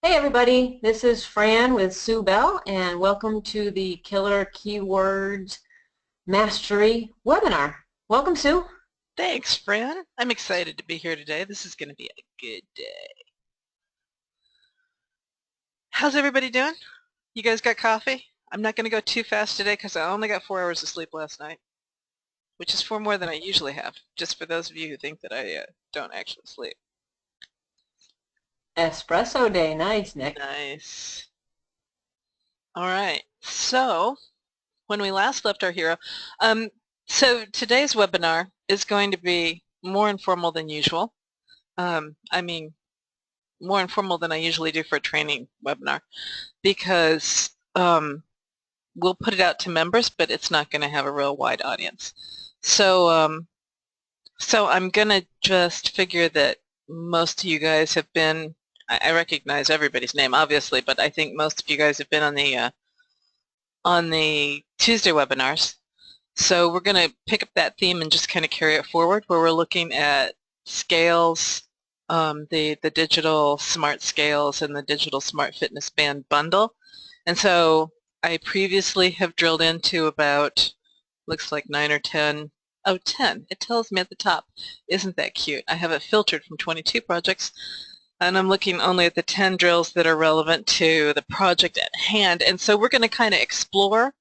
Hey everybody, this is Fran with Sue Bell and welcome to the Killer Keywords Mastery webinar. Welcome, Sue. Thanks, Fran. I'm excited to be here today. This is going to be a good day. How's everybody doing? You guys got coffee? I'm not going to go too fast today because I only got 4 hours of sleep last night, which is 4 more than I usually have, just for those of you who think that I don't actually sleep. Espresso Day. Nice, Nick. Nice. All right. So, when we last left our hero, um, so today's webinar is going to be more informal than usual. I mean, more informal than I usually do for a training webinar because we'll put it out to members, but it's not going to have a real wide audience. So I'm going to just figure that most of you guys have been, I recognize everybody's name, obviously, but I think most of you guys have been on the Tuesday webinars. So we're going to pick up that theme and just kind of carry it forward, where we're looking at scales, the digital smart scales and the digital smart fitness band bundle. And so I previously have drilled into about, looks like 9 or 10. Oh, 10. It tells me at the top. Isn't that cute? I have it filtered from 22 projects, and I'm looking only at the 10 drills that are relevant to the project at hand. And so we're going to kind of explore.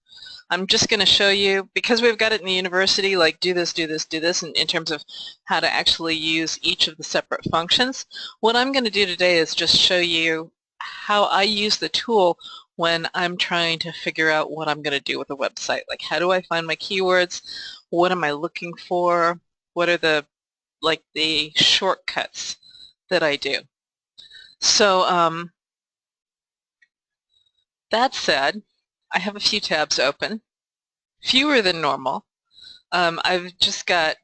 I'm just going to show you, because we've got it in the university, like do this, do this, do this, in terms of how to actually use each of the separate functions. What I'm going to do today is just show you how I use the tool when I'm trying to figure out what I'm going to do with a website. Like, how do I find my keywords? What am I looking for? What are the shortcuts that I do? So that said, I have a few tabs open, fewer than normal. I've just got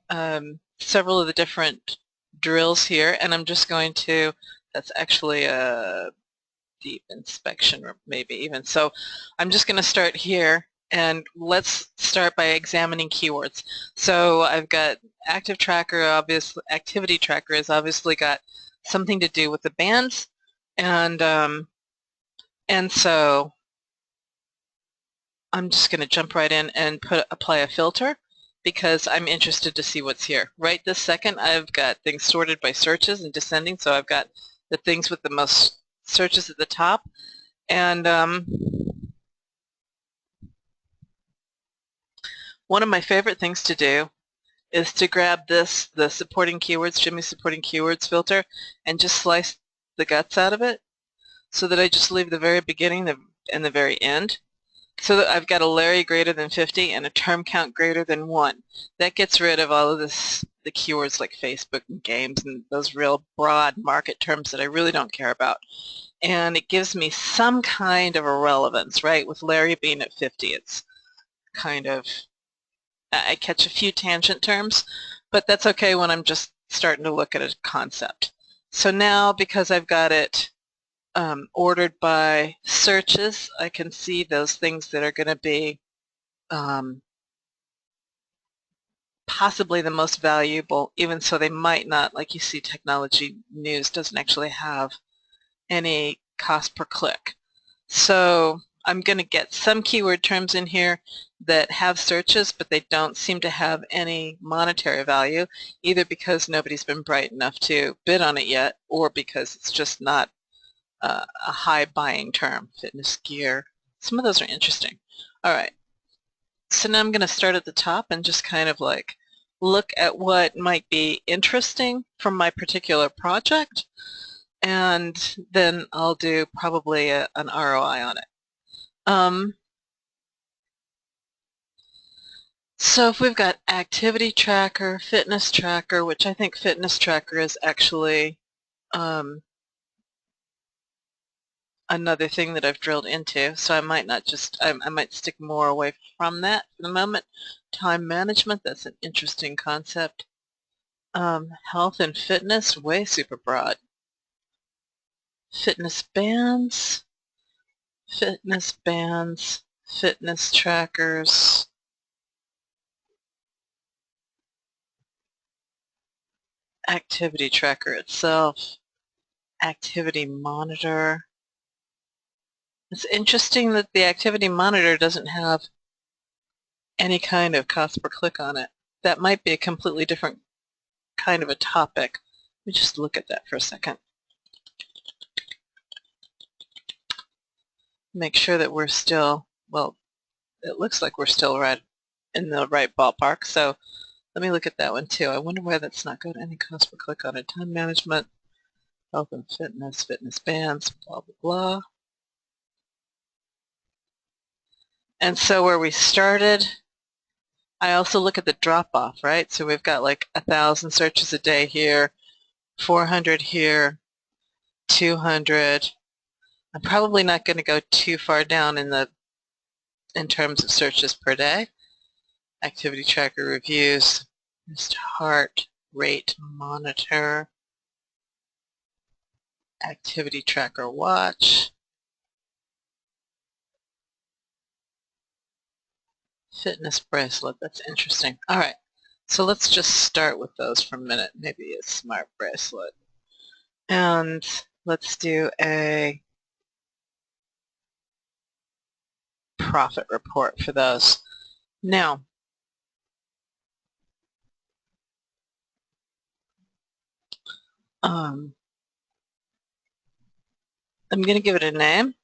several of the different drills here, and I'm just going to, that's actually a deep inspection, or maybe even. So I'm just going to start here, and let's start by examining keywords. So I've got Active Tracker, obviously, Activity Tracker has obviously got something to do with the bands, and so I'm just going to jump right in and apply a filter because I'm interested to see what's here. Right this second, I've got things sorted by searches and descending, so I've got the things with the most searches at the top. And one of my favorite things to do is to grab this, the supporting keywords, Jimmy supporting keywords filter, and just slice the guts out of it so that I just leave the very beginning and the very end. So that I've got a Larry greater than 50 and a term count greater than 1. That gets rid of all of the keywords like Facebook and games and those real broad market terms that I really don't care about. And it gives me some kind of a relevance, right? With Larry being at 50, it's kind of, I catch a few tangent terms, but that's okay when I'm just starting to look at a concept. So now, because I've got it ordered by searches, I can see those things that are going to be possibly the most valuable, even so they might not, like you see technology news doesn't actually have any cost per click. So I'm going to get some keyword terms in here that have searches, but they don't seem to have any monetary value, either because nobody's been bright enough to bid on it yet, or because it's just not a high buying term. Fitness gear. Some of those are interesting. All right. So now I'm going to start at the top and just kind of like look at what might be interesting from my particular project, and then I'll do probably an ROI on it. So if we've got activity tracker, fitness tracker, which I think fitness tracker is actually another thing that I've drilled into, so I might not just, I might stick more away from that for the moment. Time management, that's an interesting concept. Health and fitness, way super broad. Fitness bands, fitness bands, fitness trackers, activity tracker itself, activity monitor. It's interesting that the activity monitor doesn't have any kind of cost per click on it. That might be a completely different kind of a topic. Let me just look at that for a second. Make sure that we're still, well, it looks like we're still right in the right ballpark. So let me look at that one too. I wonder why that's not got any cost per click on it. Time management, health and fitness, fitness bands, blah, blah, blah. And so where we started, I also look at the drop-off, right? So we've got like 1,000 searches a day here, 400 here, 200. I'm probably not going to go too far down in terms of searches per day. Activity tracker reviews, just heart rate monitor, activity tracker watch, fitness bracelet. That's interesting. All right, so let's just start with those for a minute. Maybe a smart bracelet. And let's do a profit report for those. Now, I'm going to give it a name.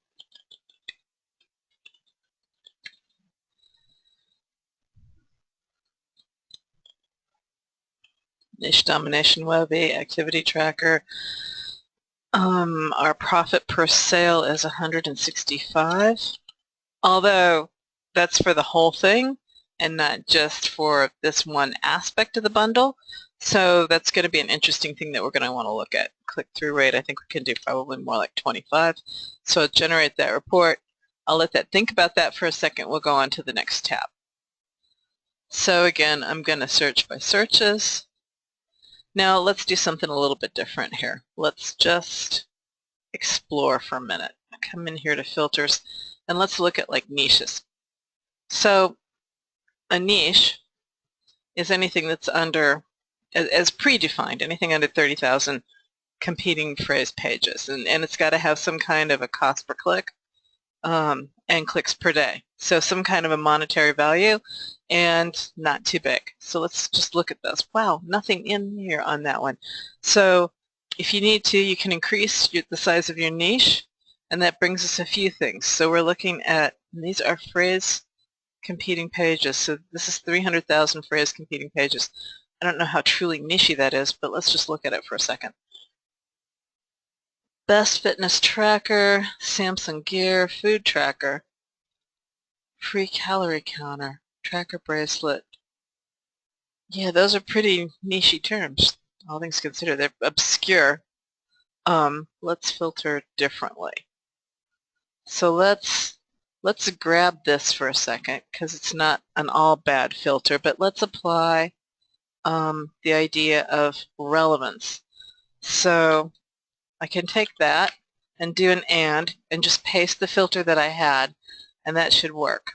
Niche Domination Webby, Activity Tracker. Our profit per sale is 165, although that's for the whole thing and not just for this one aspect of the bundle. So that's going to be an interesting thing that we're going to want to look at. Click-through rate, I think we can do probably more like 25. So I'll generate that report. I'll let that think about that for a second. We'll go on to the next tab. So again, I'm going to search by searches. Now let's do something a little bit different here. Let's just explore for a minute. Come in here to filters and let's look at like niches. So a niche is anything that's under, as predefined, anything under 30,000 competing phrase pages, and it's got to have some kind of a cost per click and clicks per day. So some kind of a monetary value and not too big. So let's just look at this. Wow, nothing in here on that one. So if you need to, you can increase the size of your niche, and that brings us a few things. So we're looking at, these are phrase competing pages. So this is 300,000 phrase competing pages. I don't know how truly niche-y that is, but let's just look at it for a second. Best fitness tracker, Samsung Gear, food tracker, free calorie counter, tracker bracelet. Yeah, those are pretty niche-y terms, all things considered. They're obscure. Let's filter differently. So let's grab this for a second because it's not an all bad filter, but let's apply the idea of relevance. So I can take that and do an and just paste the filter that I had, and that should work.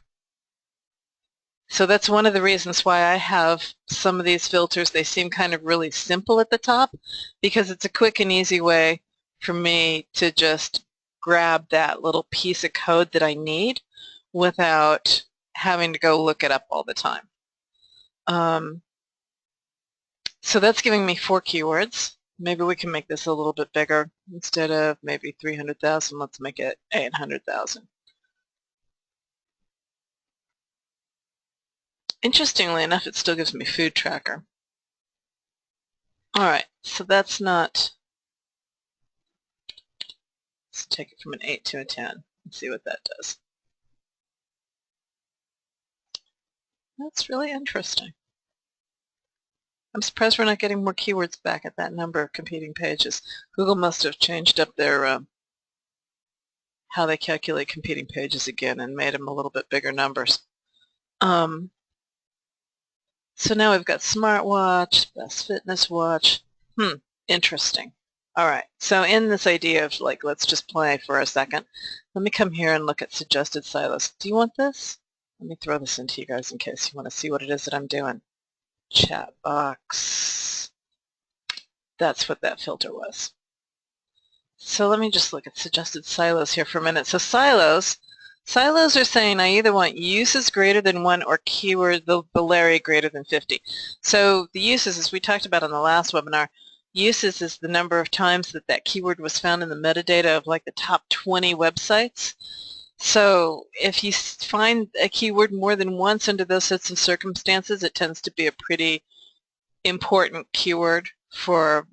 So that's one of the reasons why I have some of these filters. They seem kind of really simple at the top because it's a quick and easy way for me to just grab that little piece of code that I need without having to go look it up all the time. So that's giving me 4 keywords. Maybe we can make this a little bit bigger. Instead of maybe 300,000, let's make it 800,000. Interestingly enough, it still gives me food tracker. All right, so that's not, let's take it from an 8 to a 10 and see what that does. That's really interesting. I'm surprised we're not getting more keywords back at that number of competing pages. Google must have changed up their how they calculate competing pages again and made them a little bit bigger numbers. So now we've got smartwatch, best fitness watch. Interesting. All right, so in this idea of like, let's just play for a second, let me come here and look at suggested silos. Do you want this? Let me throw this into you guys in case you want to see what it is that I'm doing. Chat box. That's what that filter was. So let me just look at suggested silos here for a minute. So silos are saying I either want uses greater than 1 or keyword the Larry greater than 50. So the uses, as we talked about on the last webinar, uses is the number of times that that keyword was found in the metadata of like the top 20 websites. So if you find a keyword more than once under those sets of circumstances, it tends to be a pretty important keyword for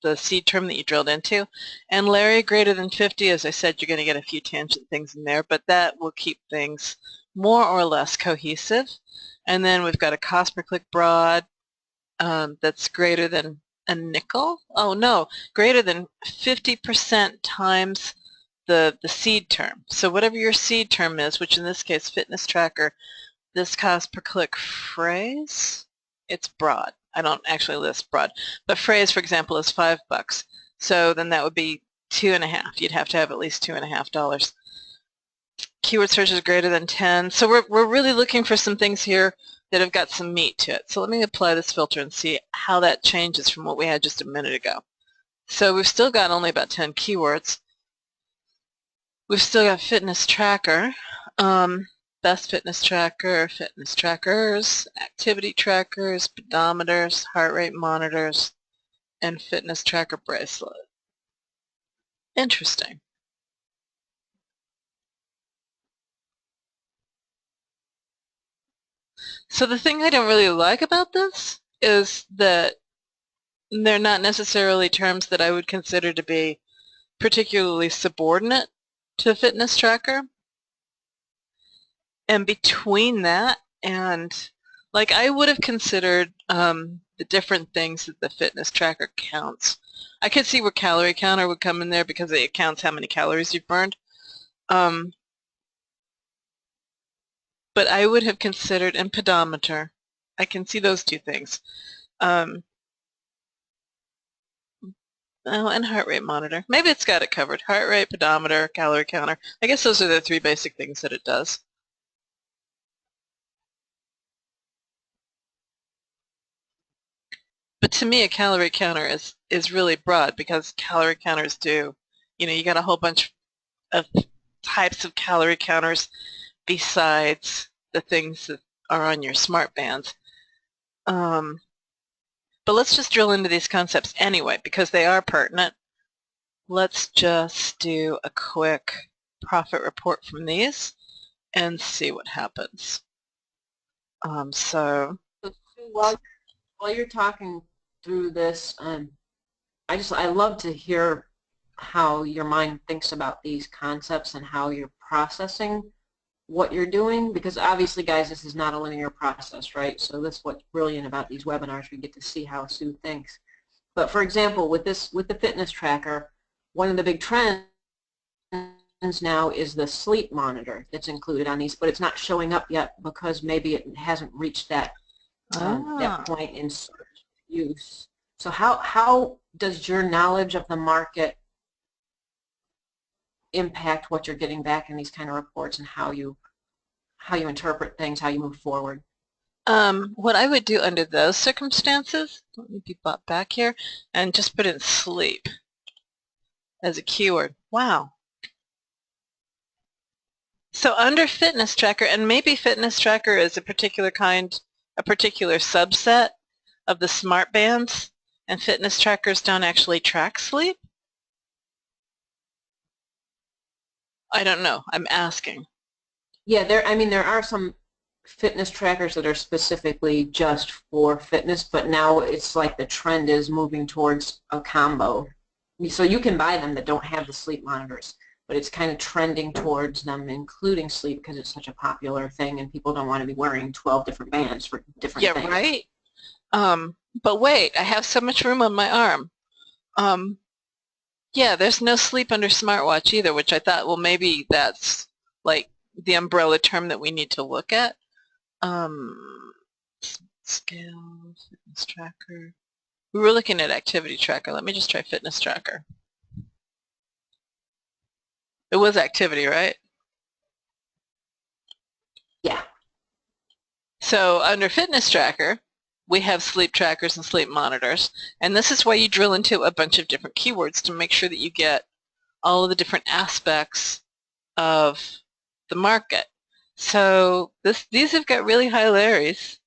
the seed term that you drilled into. And Larry greater than 50, as I said, you're going to get a few tangent things in there, but that will keep things more or less cohesive. And then we've got a cost per click broad that's greater than a nickel. Oh no, greater than 50% times the seed term. So whatever your seed term is, which in this case fitness tracker, this cost per click phrase, it's broad. I don't actually list broad, but phrase, for example, is $5. So then that would be 2.5. You'd have to have at least $2.5. Keyword search is greater than 10. So we're really looking for some things here that have got some meat to it. So let me apply this filter and see how that changes from what we had just a minute ago. So we've still got only about 10 keywords. We've still got fitness tracker. Best fitness tracker, fitness trackers, activity trackers, pedometers, heart rate monitors, and fitness tracker bracelet. Interesting. So the thing I don't really like about this is that they're not necessarily terms that I would consider to be particularly subordinate to a fitness tracker. And between that and, like, I would have considered the different things that the fitness tracker counts. I could see where calorie counter would come in there because it counts how many calories you've burned. But I would have considered, and pedometer, I can see those two things. Oh, and heart rate monitor. Maybe it's got it covered. Heart rate, pedometer, calorie counter. I guess those are the three basic things that it does. But to me, a calorie counter is really broad because calorie counters do, you got a whole bunch of types of calorie counters besides the things that are on your smart bands. But let's just drill into these concepts anyway because they are pertinent. Let's just do a quick profit report from these and see what happens. So while you're talking through this, I love to hear how your mind thinks about these concepts and how you're processing what you're doing, because obviously, guys, this is not a linear process, right? So that's what's brilliant about these webinars. We get to see how Sue thinks. But for example, with the fitness tracker, one of the big trends now is the sleep monitor that's included on these, but it's not showing up yet because maybe it hasn't reached that point in search use. So how does your knowledge of the market impact what you're getting back in these kind of reports and how you interpret things, how you move forward? What I would do under those circumstances, let me be brought back here, and just put in sleep as a keyword. Wow. So under fitness tracker, and maybe fitness tracker is a particular subset of the smart bands, and fitness trackers don't actually track sleep? I don't know. I'm asking. Yeah, there are some fitness trackers that are specifically just for fitness, but now it's like the trend is moving towards a combo. So you can buy them that don't have the sleep monitors, but it's kind of trending towards them including sleep because it's such a popular thing and people don't want to be wearing 12 different bands for different things. Yeah, right. But wait, I have so much room on my arm. Yeah, there's no sleep under smartwatch either, which I thought, well, maybe that's like the umbrella term that we need to look at. Scale, fitness tracker. We were looking at activity tracker. Let me just try fitness tracker. It was activity, right? Yeah. So under fitness tracker, we have sleep trackers and sleep monitors. And this is why you drill into a bunch of different keywords to make sure that you get all of the different aspects of the market. So these have got really high Larrys.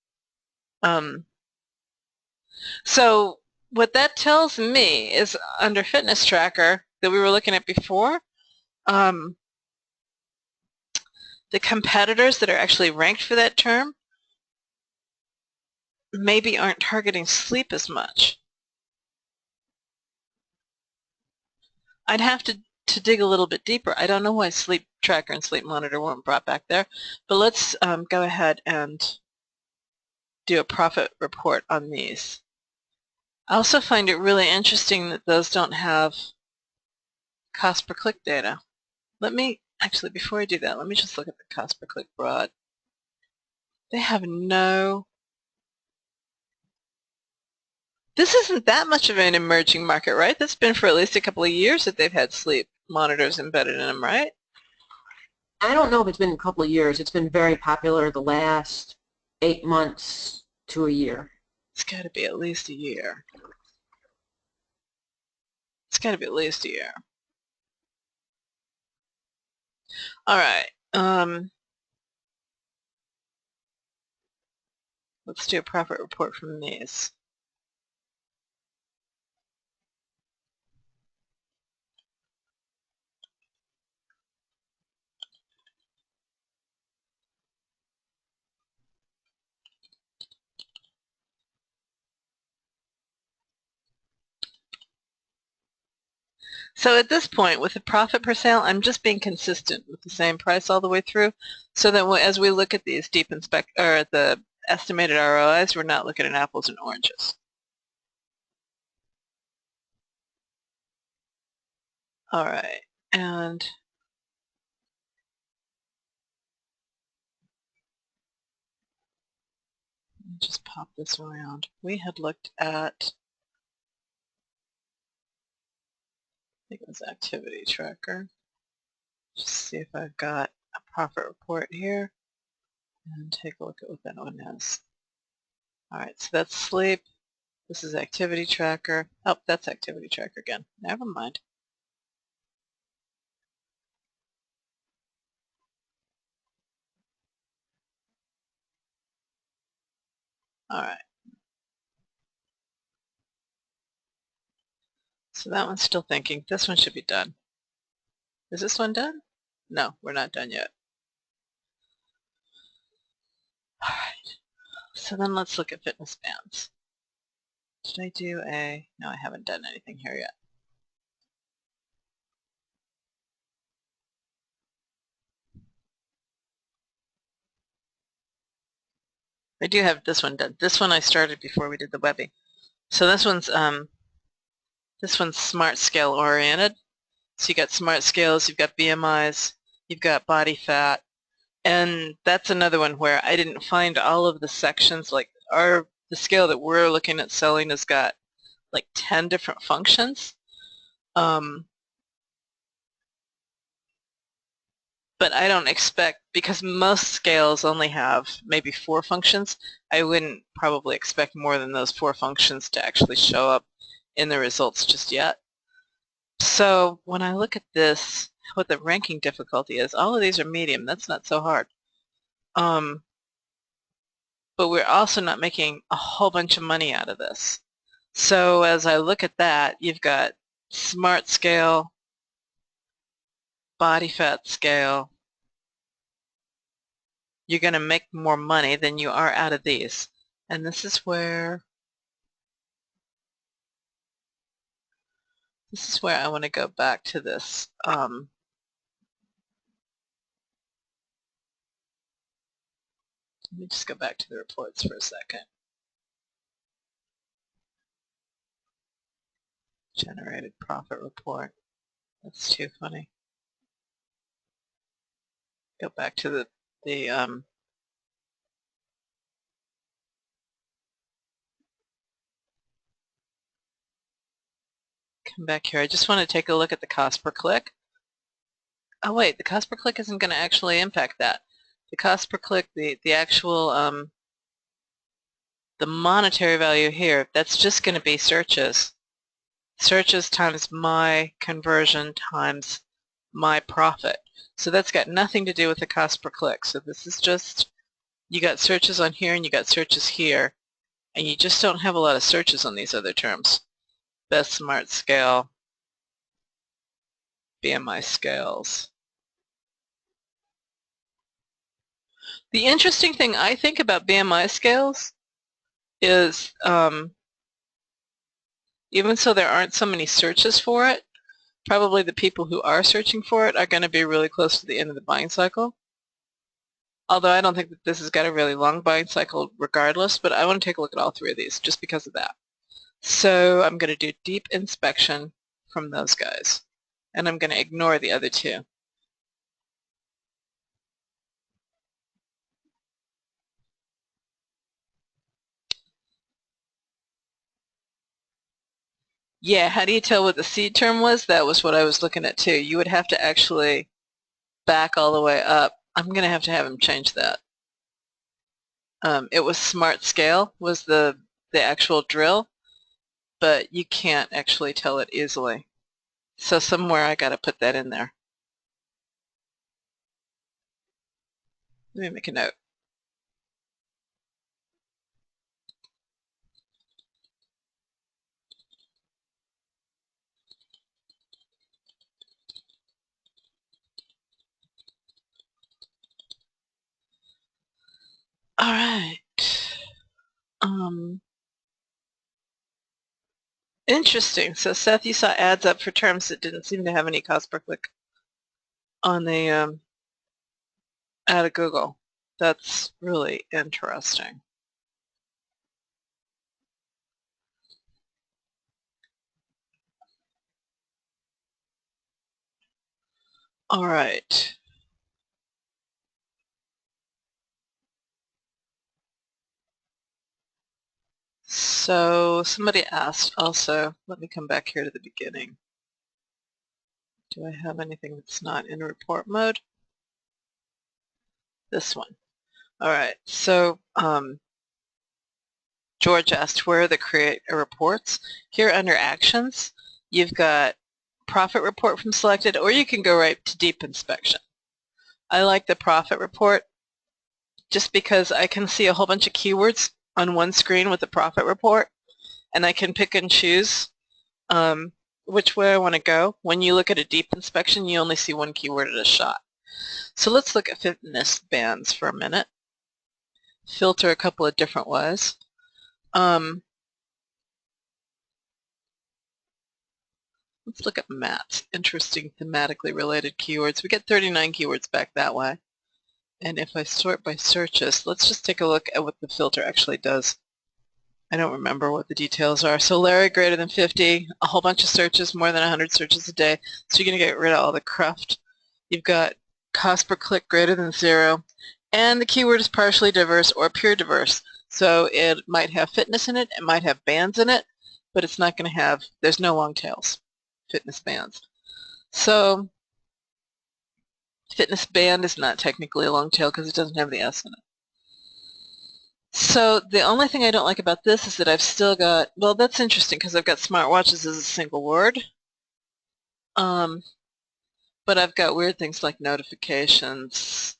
So what that tells me is under Fitness Tracker that we were looking at before, the competitors that are actually ranked for that term maybe aren't targeting sleep as much. I'd have to dig a little bit deeper. I don't know why Sleep Tracker and Sleep Monitor weren't brought back there, but let's go ahead and do a profit report on these. I also find it really interesting that those don't have cost per click data. Let me, actually, before I do that, let me just look at the cost per click broad. They have no, this isn't that much of an emerging market, right? That's been for at least a couple of years that they've had sleep monitors embedded in them, right? I don't know if it's been a couple of years. It's been very popular the last 8 months to a year. It's got to be at least a year. It's got to be at least a year. All right. Let's do a profit report from these. So at this point, with the profit per sale, I'm just being consistent with the same price all the way through, so that as we look at these deep inspect or the estimated ROIs, we're not looking at apples and oranges. All right, and just pop this around. We had looked at, I think it was Activity Tracker. Just see if I've got a profit report here, and take a look at what that one is. All right, so that's sleep. This is Activity Tracker. Oh, that's Activity Tracker again. Never mind. All right. So that one's still thinking. This one should be done. Is this one done? No, we're not done yet. All right. So then let's look at fitness bands. Did I do a... No, I haven't done anything here yet. I do have this one done. This one I started before we did the Webby. So this one's smart scale oriented. So you got smart scales, you've got BMIs, you've got body fat, and that's another one where I didn't find all of the sections. Like the scale that we're looking at selling has got like 10 different functions. But I don't expect, because most scales only have maybe 4 functions, I wouldn't probably expect more than those 4 functions to actually show up in the results just yet. So when I look at this, what the ranking difficulty is, all of these are medium. That's not so hard. But we're also not making a whole bunch of money out of this. So as I look at that, you've got smart scale, body fat scale. You're going to make more money than you are out of these. And this is where I want to go back to this. Let me just go back to the reports for a second. Generated profit report. That's too funny. Go back to the come back here. I just want to take a look at the cost per click. Oh wait, the cost per click isn't going to actually impact that. The cost per click, the actual the monetary value here, that's just going to be searches. searches times my conversion times my profit. So that's got nothing to do with the cost per click. So this is just, you got searches on here and you got searches here, and you just don't have a lot of searches on these other terms. Best Smart Scale, BMI scales. The interesting thing I think about BMI scales is even so there aren't so many searches for it, probably the people who are searching for it are going to be really close to the end of the buying cycle. Although I don't think that this has got a really long buying cycle regardless, but I want to take a look at all three of these just because of that. So I'm going to do deep inspection from those guys, and I'm going to ignore the other two. Yeah, how do you tell what the seed term was? That was what I was looking at too. You would have to actually back all the way up. I'm going to have him change that. It was Smart Scale was the actual drill, but you can't actually tell it easily. So somewhere I got to put that in there. Let me make a note. All right. Interesting. So Seth, you saw ads up for terms that didn't seem to have any cost per click on the out of Google. That's really interesting. All right. So somebody asked also, let me come back here to the beginning. Do I have anything that's not in report mode? This one. All right. So George asked, where are the create reports? Here under actions, you've got profit report from selected, or you can go right to deep inspection. I like the profit report just because I can see a whole bunch of keywords on one screen with the profit report, and I can pick and choose which way I want to go. When you look at a deep inspection, you only see one keyword at a shot. So let's look at fitness bands for a minute. Filter a couple of different ways. Let's look at mats, interesting thematically related keywords. We get 39 keywords back that way. And if I sort by searches, let's just take a look at what the filter actually does. I don't remember what the details are. So Larry greater than 50, a whole bunch of searches, more than 100 searches a day. So you're going to get rid of all the cruft. You've got cost per click greater than 0. And the keyword is partially diverse or pure diverse. So it might have fitness in it, it might have bands in it, but it's not going to have, there's no long tails, fitness bands. So fitness band is not technically a long tail because it doesn't have the S in it. So the only thing I don't like about this is that I've still got, well, that's interesting because I've got smartwatches as a single word. But I've got weird things like notifications,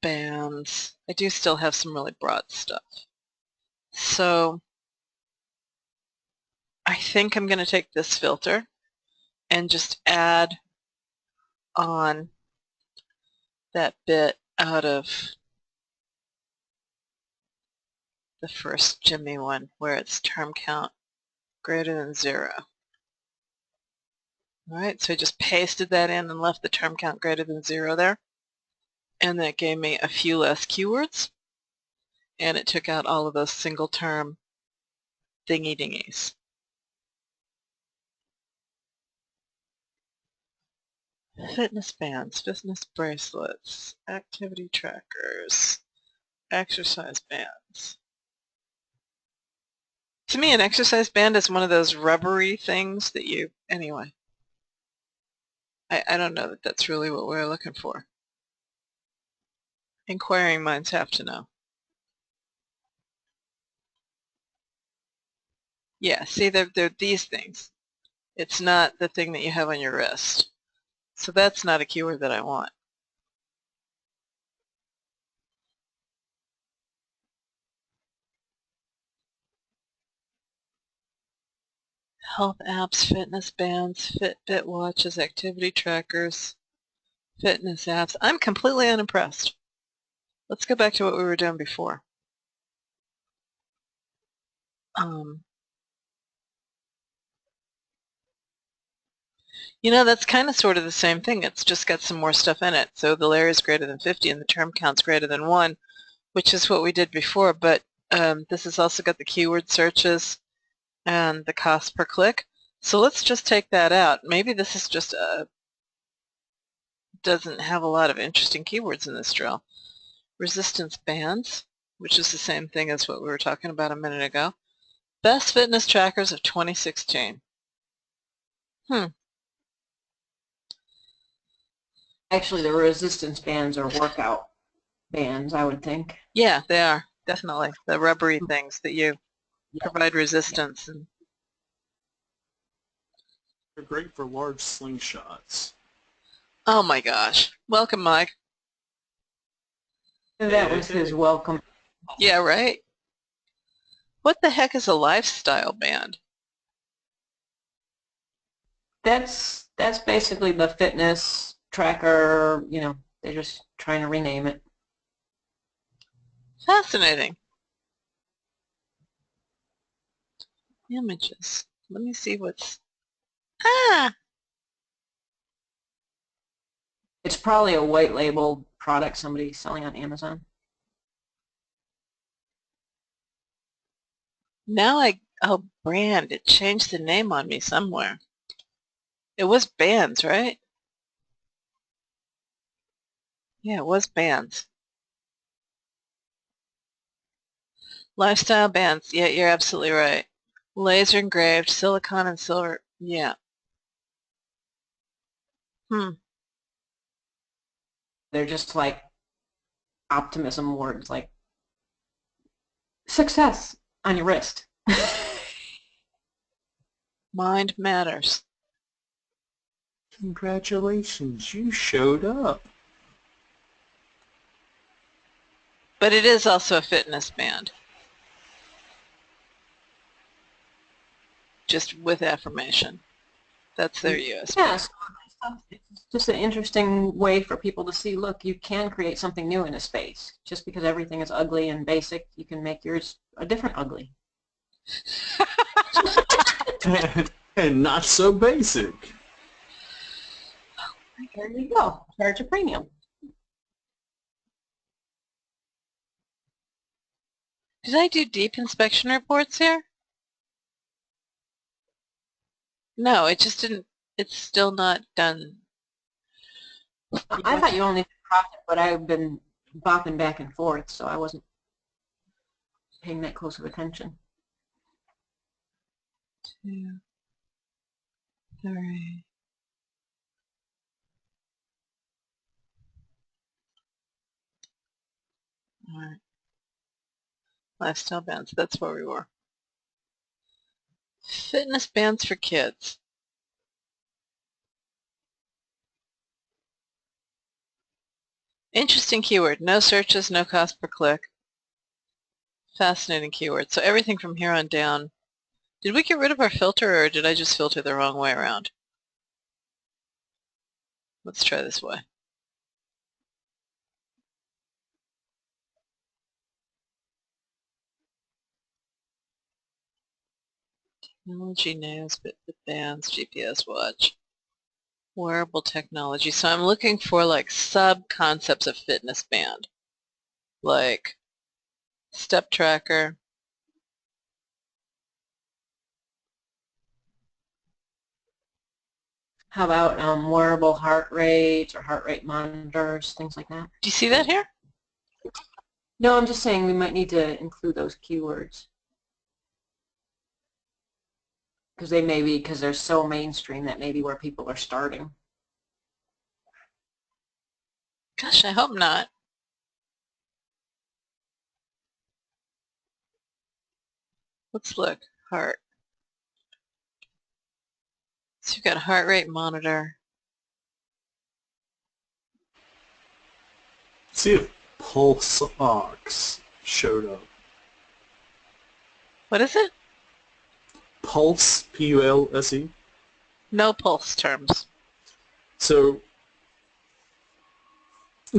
bands. I do still have some really broad stuff. So I think I'm going to take this filter and just add on that bit out of the first Jimmy one where it's term count greater than 0. All right, so I just pasted that in and left the term count greater than 0 there. And that gave me a few less keywords. And it took out all of those single term thingy-dingies. Fitness bands, fitness bracelets, activity trackers, exercise bands. To me, an exercise band is one of those rubbery things that you, anyway. I don't know that that's really what we're looking for. Inquiring minds have to know. Yeah, see, they're these things. It's not the thing that you have on your wrist. So that's not a keyword that I want. Health apps, fitness bands, Fitbit watches, activity trackers, fitness apps. I'm completely unimpressed. Let's go back to what we were doing before. You know, that's kind of sort of the same thing. It's just got some more stuff in it. So the layer is greater than 50 and the term count's greater than 1, which is what we did before. But this has also got the keyword searches and the cost per click. So let's just take that out. Maybe this is just doesn't have a lot of interesting keywords in this drill. Resistance bands, which is the same thing as what we were talking about a minute ago. Best fitness trackers of 2016. Actually, the resistance bands are workout bands, I would think. Yeah, they are, definitely. The rubbery things that you provide resistance. Yeah. And They're great for large slingshots. oh my gosh. Welcome, Mike. That was his welcome. Yeah, right? What the heck is a lifestyle band? That's basically the fitness tracker, you know, they're just trying to rename it. Fascinating. Images. Let me see what's... Ah! It's probably a white label product somebody's selling on Amazon. Now oh, brand. It changed the name on me somewhere. It was bands, right? Yeah, it was bands. Lifestyle bands. Yeah, you're absolutely right. Laser engraved, silicon and silver. Yeah. They're just like optimism words, like success on your wrist. Mind matters. Congratulations, you showed up. But it is also a fitness band. Just with affirmation. That's their USP. Yes. It's just an interesting way for people to see, look, you can create something new in a space. Just because everything is ugly and basic, you can make yours a different ugly. And not so basic. There you go. Charge a premium. Did I do deep inspection reports here? No, it just didn't. It's still not done. I thought you only did profit, but I've been bopping back and forth, so I wasn't paying that close of attention. 2, 3. All right. Lifestyle bands. That's where we were. Fitness bands for kids. Interesting keyword. No searches, no cost per click. Fascinating keyword. So everything from here on down. Did we get rid of our filter or did I just filter the wrong way around? Let's try this way. Technology nails, Fitbit bands, GPS watch. Wearable technology. So I'm looking for like sub-concepts of fitness band. Like step tracker. How about wearable heart rates or heart rate monitors, things like that? Do you see that here? No, I'm just saying we might need to include those keywords. Because they may be, because they're so mainstream, that may be where people are starting. Gosh, I hope not. Let's look. Heart. So you've got a heart rate monitor. See if Pulse Ox showed up. What is it? Pulse, P-U-L-S-E. No pulse terms. So,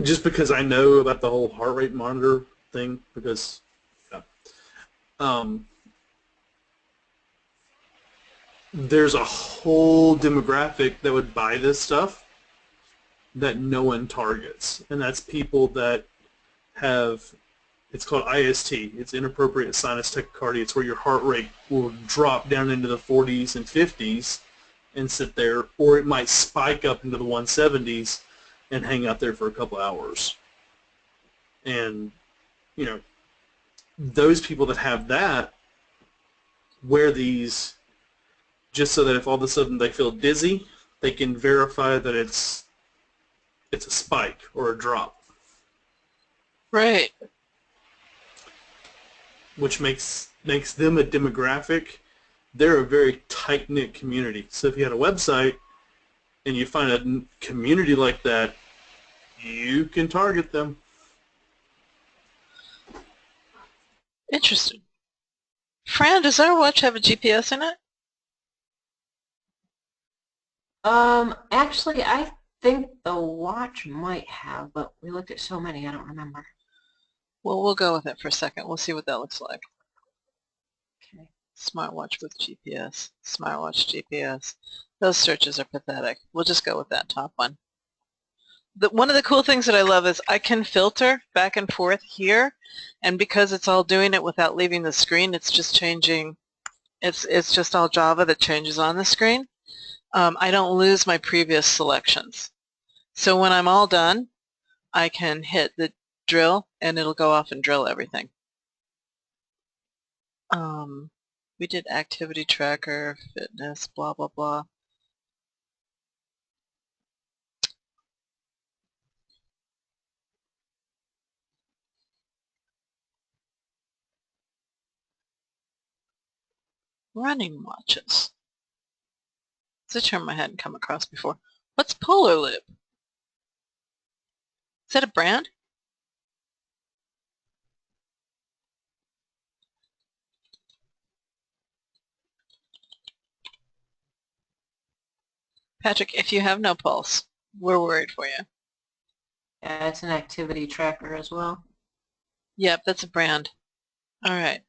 just because I know about the whole heart rate monitor thing, because there's a whole demographic that would buy this stuff that no one targets, and that's people that have, it's called IST, it's inappropriate sinus tachycardia. It's where your heart rate will drop down into the 40s and 50s and sit there, or it might spike up into the 170s and hang out there for a couple hours. And, you know, those people that have that wear these just so that if all of a sudden they feel dizzy, they can verify that it's a spike or a drop. Right. Which makes them a demographic. They're a very tight-knit community. So if you had a website and you find a community like that, you can target them. Interesting. Fran, does our watch have a GPS in it? Actually, I think the watch might have, but we looked at so many, I don't remember. Well, we'll go with it for a second. We'll see what that looks like. Okay. Smartwatch with GPS. Smartwatch GPS. Those searches are pathetic. We'll just go with that top one. One of the cool things that I love is I can filter back and forth here, and because it's all doing it without leaving the screen, it's just changing. It's just all Java that changes on the screen. I don't lose my previous selections. So when I'm all done, I can hit the drill and it'll go off and drill everything. We did activity tracker, fitness, blah, blah, blah. Running watches. It's a term I hadn't come across before. What's Polar Loop? Is that a brand? Patrick, if you have no pulse, we're worried for you. Yeah, it's an activity tracker as well. Yep, that's a brand. All right.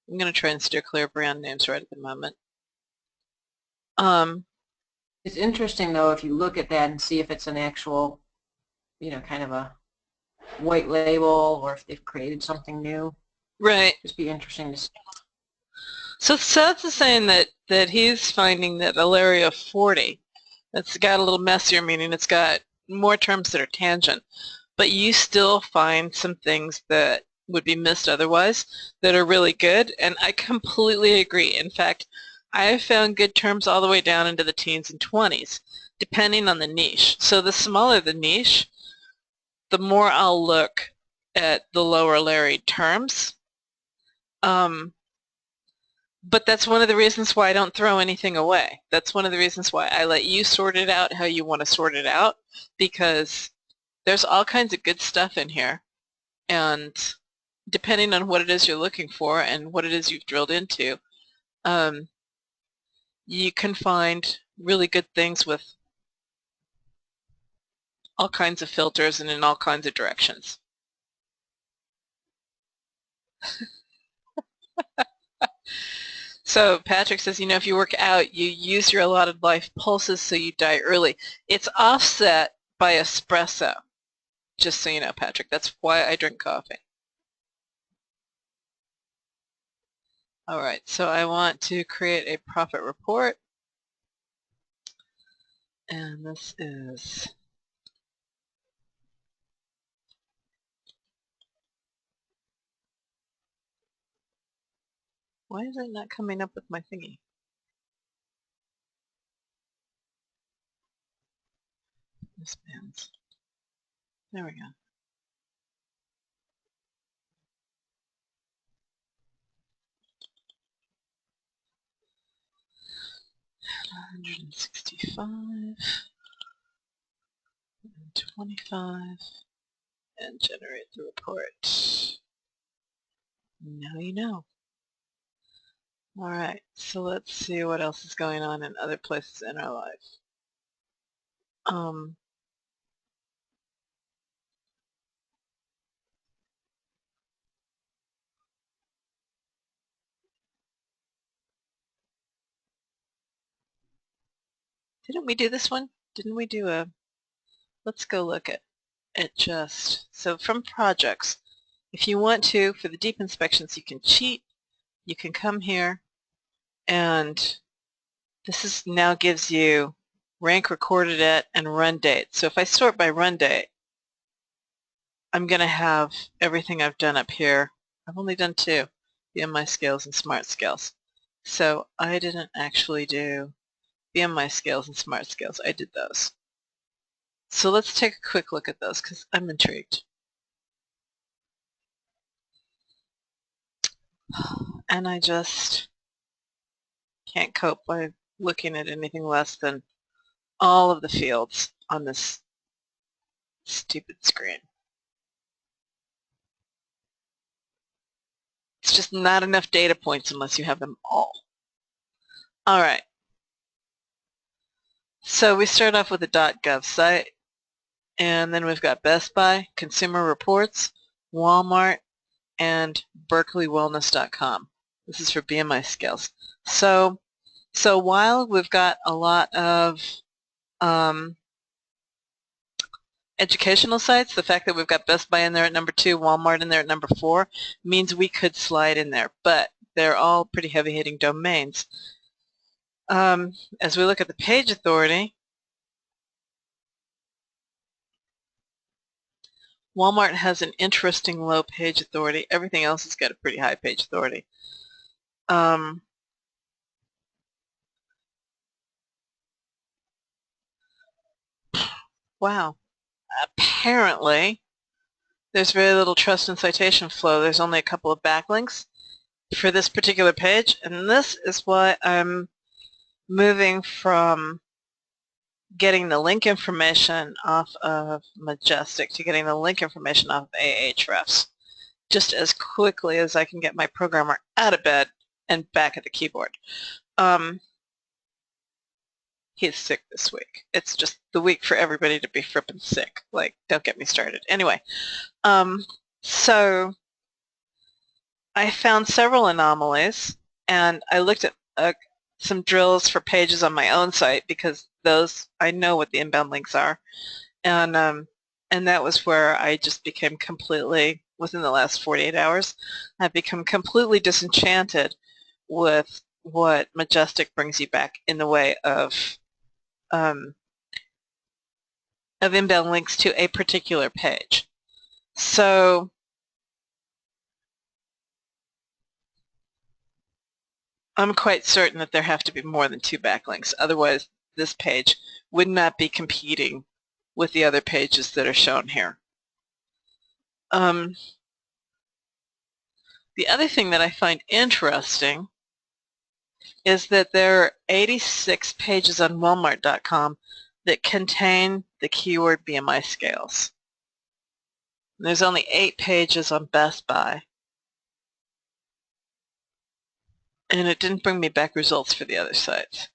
I'm going to try and steer clear of brand names right at the moment. It's interesting, though, if you look at that and see if it's an actual, you know, kind of a white label or if they've created something new. Right. It'd be interesting to see. So Seth is saying that he's finding that Alaria 40, it's got a little messier, meaning it's got more terms that are tangent, but you still find some things that would be missed otherwise that are really good, and I completely agree. In fact, I have found good terms all the way down into the teens and 20s, depending on the niche. So the smaller the niche, the more I'll look at the lower Larry terms. But that's one of the reasons why I don't throw anything away. That's one of the reasons why I let you sort it out how you want to sort it out, because there's all kinds of good stuff in here. And depending on what it is you're looking for and what it is you've drilled into, you can find really good things with all kinds of filters and in all kinds of directions. So Patrick says, you know, if you work out, you use your allotted life pulses so you die early. It's offset by espresso, just so you know, Patrick. That's why I drink coffee. All right, so I want to create a profit report. And this is why is it not coming up with my thingy? This bands. There we go. 165 and 25 and generate the report. Now you know. All right, so let's see what else is going on in other places in our life. Didn't we do this one? Didn't we do a, let's go look at just, so from projects, if you want to, for the deep inspections, you can cheat, you can come here, and this is now gives you rank recorded at and run date. So if I sort by run date, I'm going to have everything I've done up here. I've only done 2, BMI scales and smart scales. So I didn't actually do BMI scales and smart scales. I did those. So let's take a quick look at those because I'm intrigued. And I just can't cope by looking at anything less than all of the fields on this stupid screen. It's just not enough data points unless you have them all. All right. So we start off with a .gov site, and then we've got Best Buy, Consumer Reports, Walmart, and BerkeleyWellness.com. This is for BMI scales. So while we've got a lot of educational sites, the fact that we've got Best Buy in there at number 2, Walmart in there at number 4, means we could slide in there, but they're all pretty heavy-hitting domains. As we look at the page authority, Walmart has an interesting low page authority. Everything else has got a pretty high page authority. Wow. Apparently, there's very little trust in citation flow. There's only a couple of backlinks for this particular page, and this is why I'm moving from getting the link information off of Majestic to getting the link information off of Ahrefs just as quickly as I can get my programmer out of bed and back at the keyboard. He's sick this week. It's just the week for everybody to be frippin' sick. Like, don't get me started. Anyway, so I found several anomalies, and I looked at some drills for pages on my own site because those, I know what the inbound links are, and that was where I just became completely, within the last 48 hours, I've become completely disenchanted with what Majestic brings you back in the way of inbound links to a particular page. So I'm quite certain that there have to be more than 2 backlinks. Otherwise, this page would not be competing with the other pages that are shown here. The other thing that I find interesting is that there are 86 pages on Walmart.com that contain the keyword BMI scales. And there's only 8 pages on Best Buy. And it didn't bring me back results for the other sites.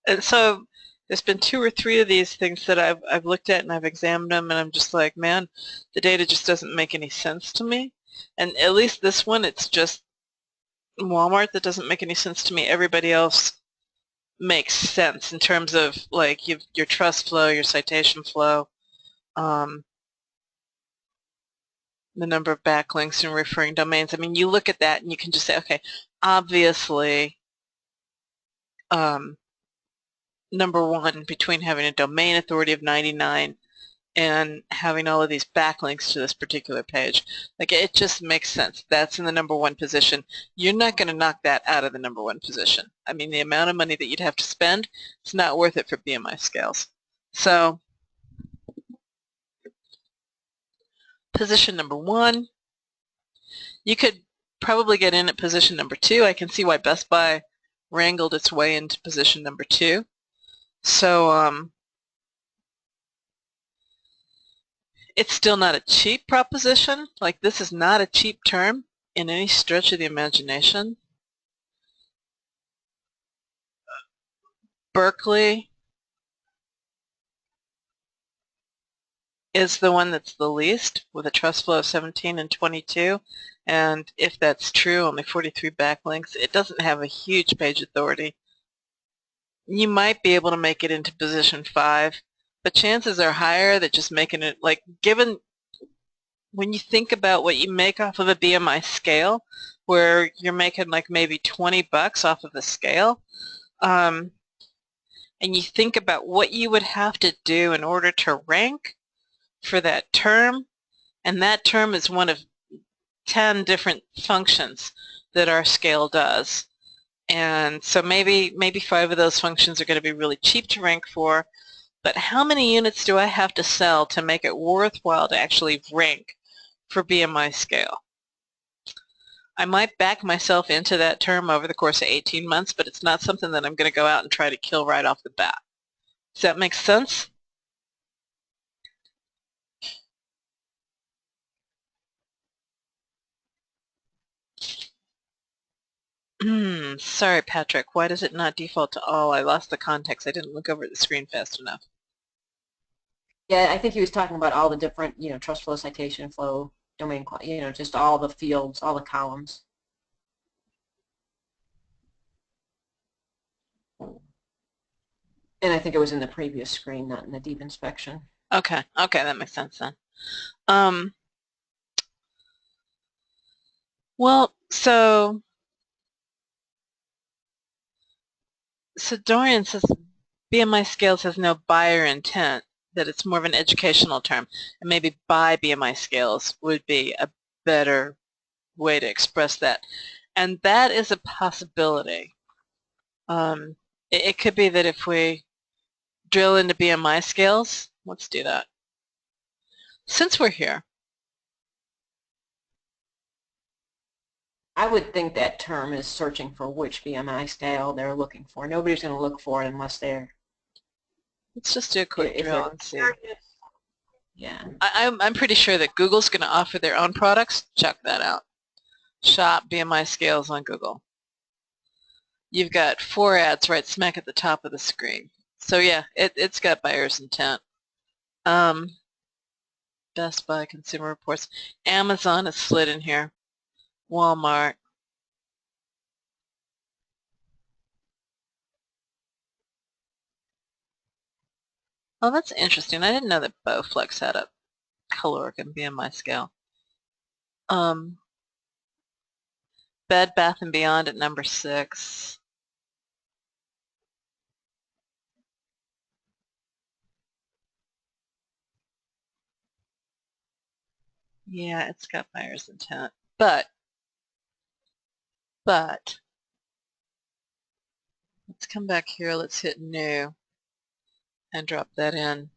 And so there's been 2 or 3 of these things that I've looked at and I've examined them, and I'm just like, man, the data just doesn't make any sense to me. And at least this one, it's just Walmart that doesn't make any sense to me. Everybody else makes sense in terms of like your trust flow, your citation flow, the number of backlinks and referring domains. I mean, you look at that and you can just say, okay, obviously, number 1, between having a domain authority of 99 and having all of these backlinks to this particular page. Like, it just makes sense. That's in the #1 position. You're not going to knock that out of the #1 position. I mean, the amount of money that you'd have to spend, it's not worth it for BMI scales. So, position #1, you could probably get in at position #2. I can see why Best Buy wrangled its way into position #2. So, it's still not a cheap proposition. Like, this is not a cheap term in any stretch of the imagination. Berkeley is the one that's the least, with a trust flow of 17 and 22. And if that's true, only 43 backlinks. It doesn't have a huge page authority. You might be able to make it into position 5, but chances are higher that just making it, like, given when you think about what you make off of a BMI scale, where you're making like maybe $20 off of a scale, and you think about what you would have to do in order to rank for that term, and that term is one of 10 different functions that our scale does. And so maybe 5 of those functions are going to be really cheap to rank for, but how many units do I have to sell to make it worthwhile to actually rank for BMI scale? I might back myself into that term over the course of 18 months, but it's not something that I'm going to go out and try to kill right off the bat. Does that make sense? Sorry, Patrick. Why does it not default to all? I lost the context. I didn't look over at the screen fast enough. Yeah, I think he was talking about all the different, trust flow, citation flow, domain, just all the fields, all the columns. And I think it was in the previous screen, not in the deep inspection. Okay, that makes sense then. Well, so Dorian says BMI scales has no buyer intent, that it's more of an educational term, and maybe buy BMI scales would be a better way to express that. And that is a possibility. It could be that if we drill into BMI scales, let's do that. Since we're here, I would think that term is searching for which BMI scale they're looking for. Nobody's going to look for it unless they're... Let's just do a quick drill and see. Yeah. I'm pretty sure that Google's going to offer their own products. Check that out. Shop BMI scales on Google. You've got 4 ads right smack at the top of the screen. So yeah, it's got buyer's intent. Best Buy, Consumer Reports. Amazon is slid in here. Walmart. Oh, that's interesting. I didn't know that Bowflex had a caloric and BMI scale. Bed Bath & Beyond at #6. Yeah, it's got buyer's intent. But let's come back here. Let's hit new and drop that in.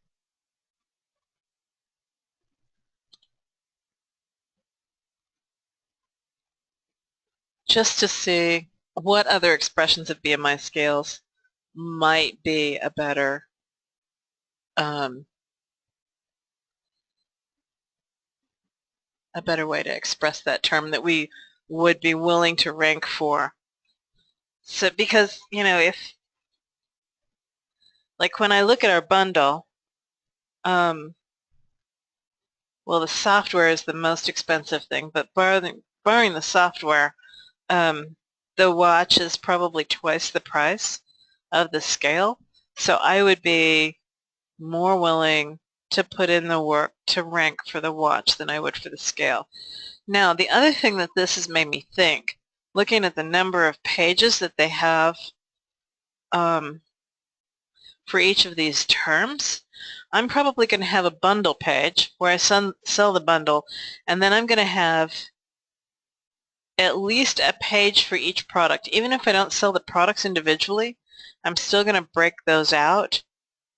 Just to see what other expressions of BMI scales might be a better way to express that term that we would be willing to rank for. So because, if, like when I look at our bundle, well, the software is the most expensive thing, but barring the software, the watch is probably twice the price of the scale. So I would be more willing to put in the work to rank for the watch than I would for the scale. Now, the other thing that this has made me think, looking at the number of pages that they have for each of these terms, I'm probably going to have a bundle page where I sell the bundle, and then I'm going to have at least a page for each product. Even if I don't sell the products individually, I'm still going to break those out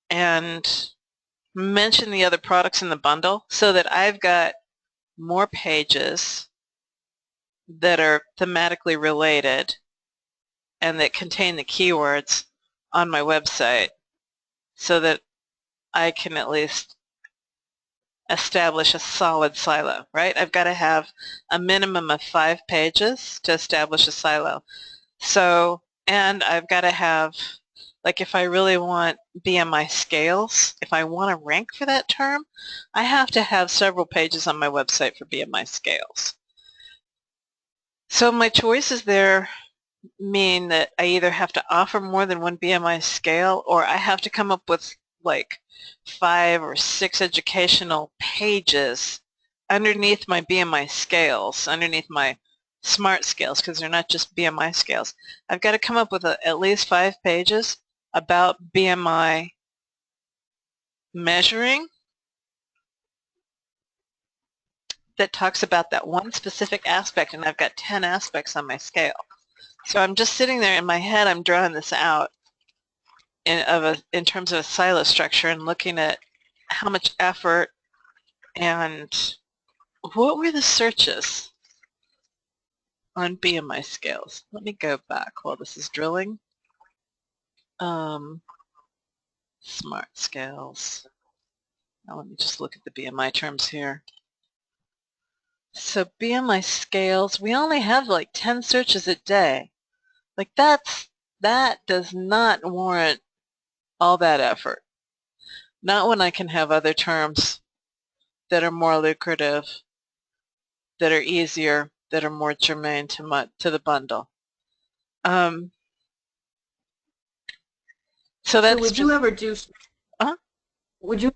and mention the other products in the bundle so that I've got more pages that are thematically related and that contain the keywords on my website so that I can at least establish a solid silo, right? I've got to have a minimum of 5 pages to establish a silo. So, and I've got to have, like if I really want BMI scales, if I want to rank for that term, I have to have several pages on my website for BMI scales. So my choices there mean that I either have to offer more than one BMI scale, or I have to come up with like 5 or 6 educational pages underneath my BMI scales, underneath my SMART scales, because they're not just BMI scales. I've got to come up with at least 5 pages about BMI measuring that talks about that one specific aspect, and I've got 10 aspects on my scale. So I'm just sitting there in my head, I'm drawing this out in terms of a silo structure and looking at how much effort and what were the searches on BMI scales. Let me go back while this is drilling. SMART scales. Now let me just look at the BMI terms here. So BMI scales, we only have like 10 searches a day. Like that does not warrant all that effort. Not when I can have other terms that are more lucrative, that are easier, that are more germane to the bundle. So that's. So would you ever do? Uh-huh. Would you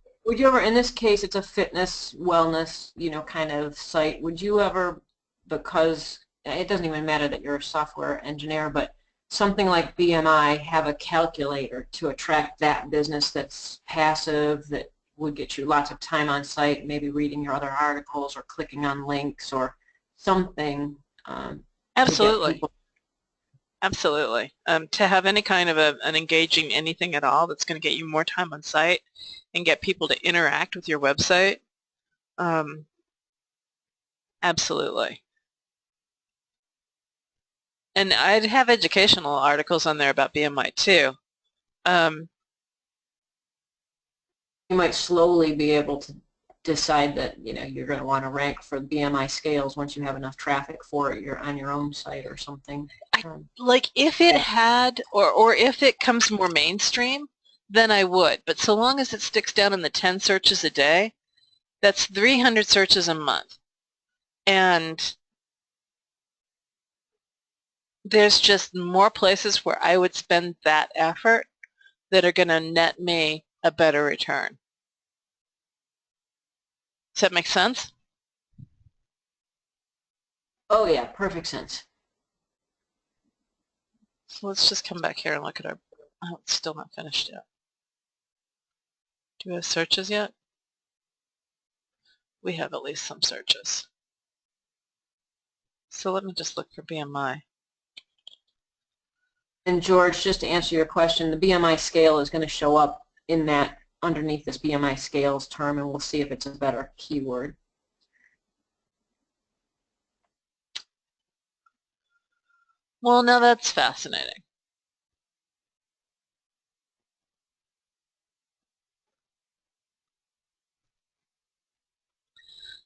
ever? In this case, it's a fitness, wellness, kind of site. Would you ever, because it doesn't even matter that you're a software engineer, but something like BMI, have a calculator to attract that business that's passive, that would get you lots of time on site, maybe reading your other articles or clicking on links or something. Absolutely. Absolutely. To have any kind of an engaging anything at all that's going to get you more time on site and get people to interact with your website, absolutely. And I'd have educational articles on there about BMI too. You might slowly be able to decide that you're going to want to rank for BMI scales once you have enough traffic for it. You're on your own site or something. Like if it had, or if it comes more mainstream, then I would. But so long as it sticks down in the 10 searches a day, that's 300 searches a month. And there's just more places where I would spend that effort that are going to net me a better return. Does that make sense? Oh yeah, perfect sense. So let's just come back here and look at our, oh, it's still not finished yet. Do we have searches yet? We have at least some searches. So let me just look for BMI. And George, just to answer your question, the BMI scale is going to show up in that underneath this BMI scales term, and we'll see if it's a better keyword. Well, now that's fascinating.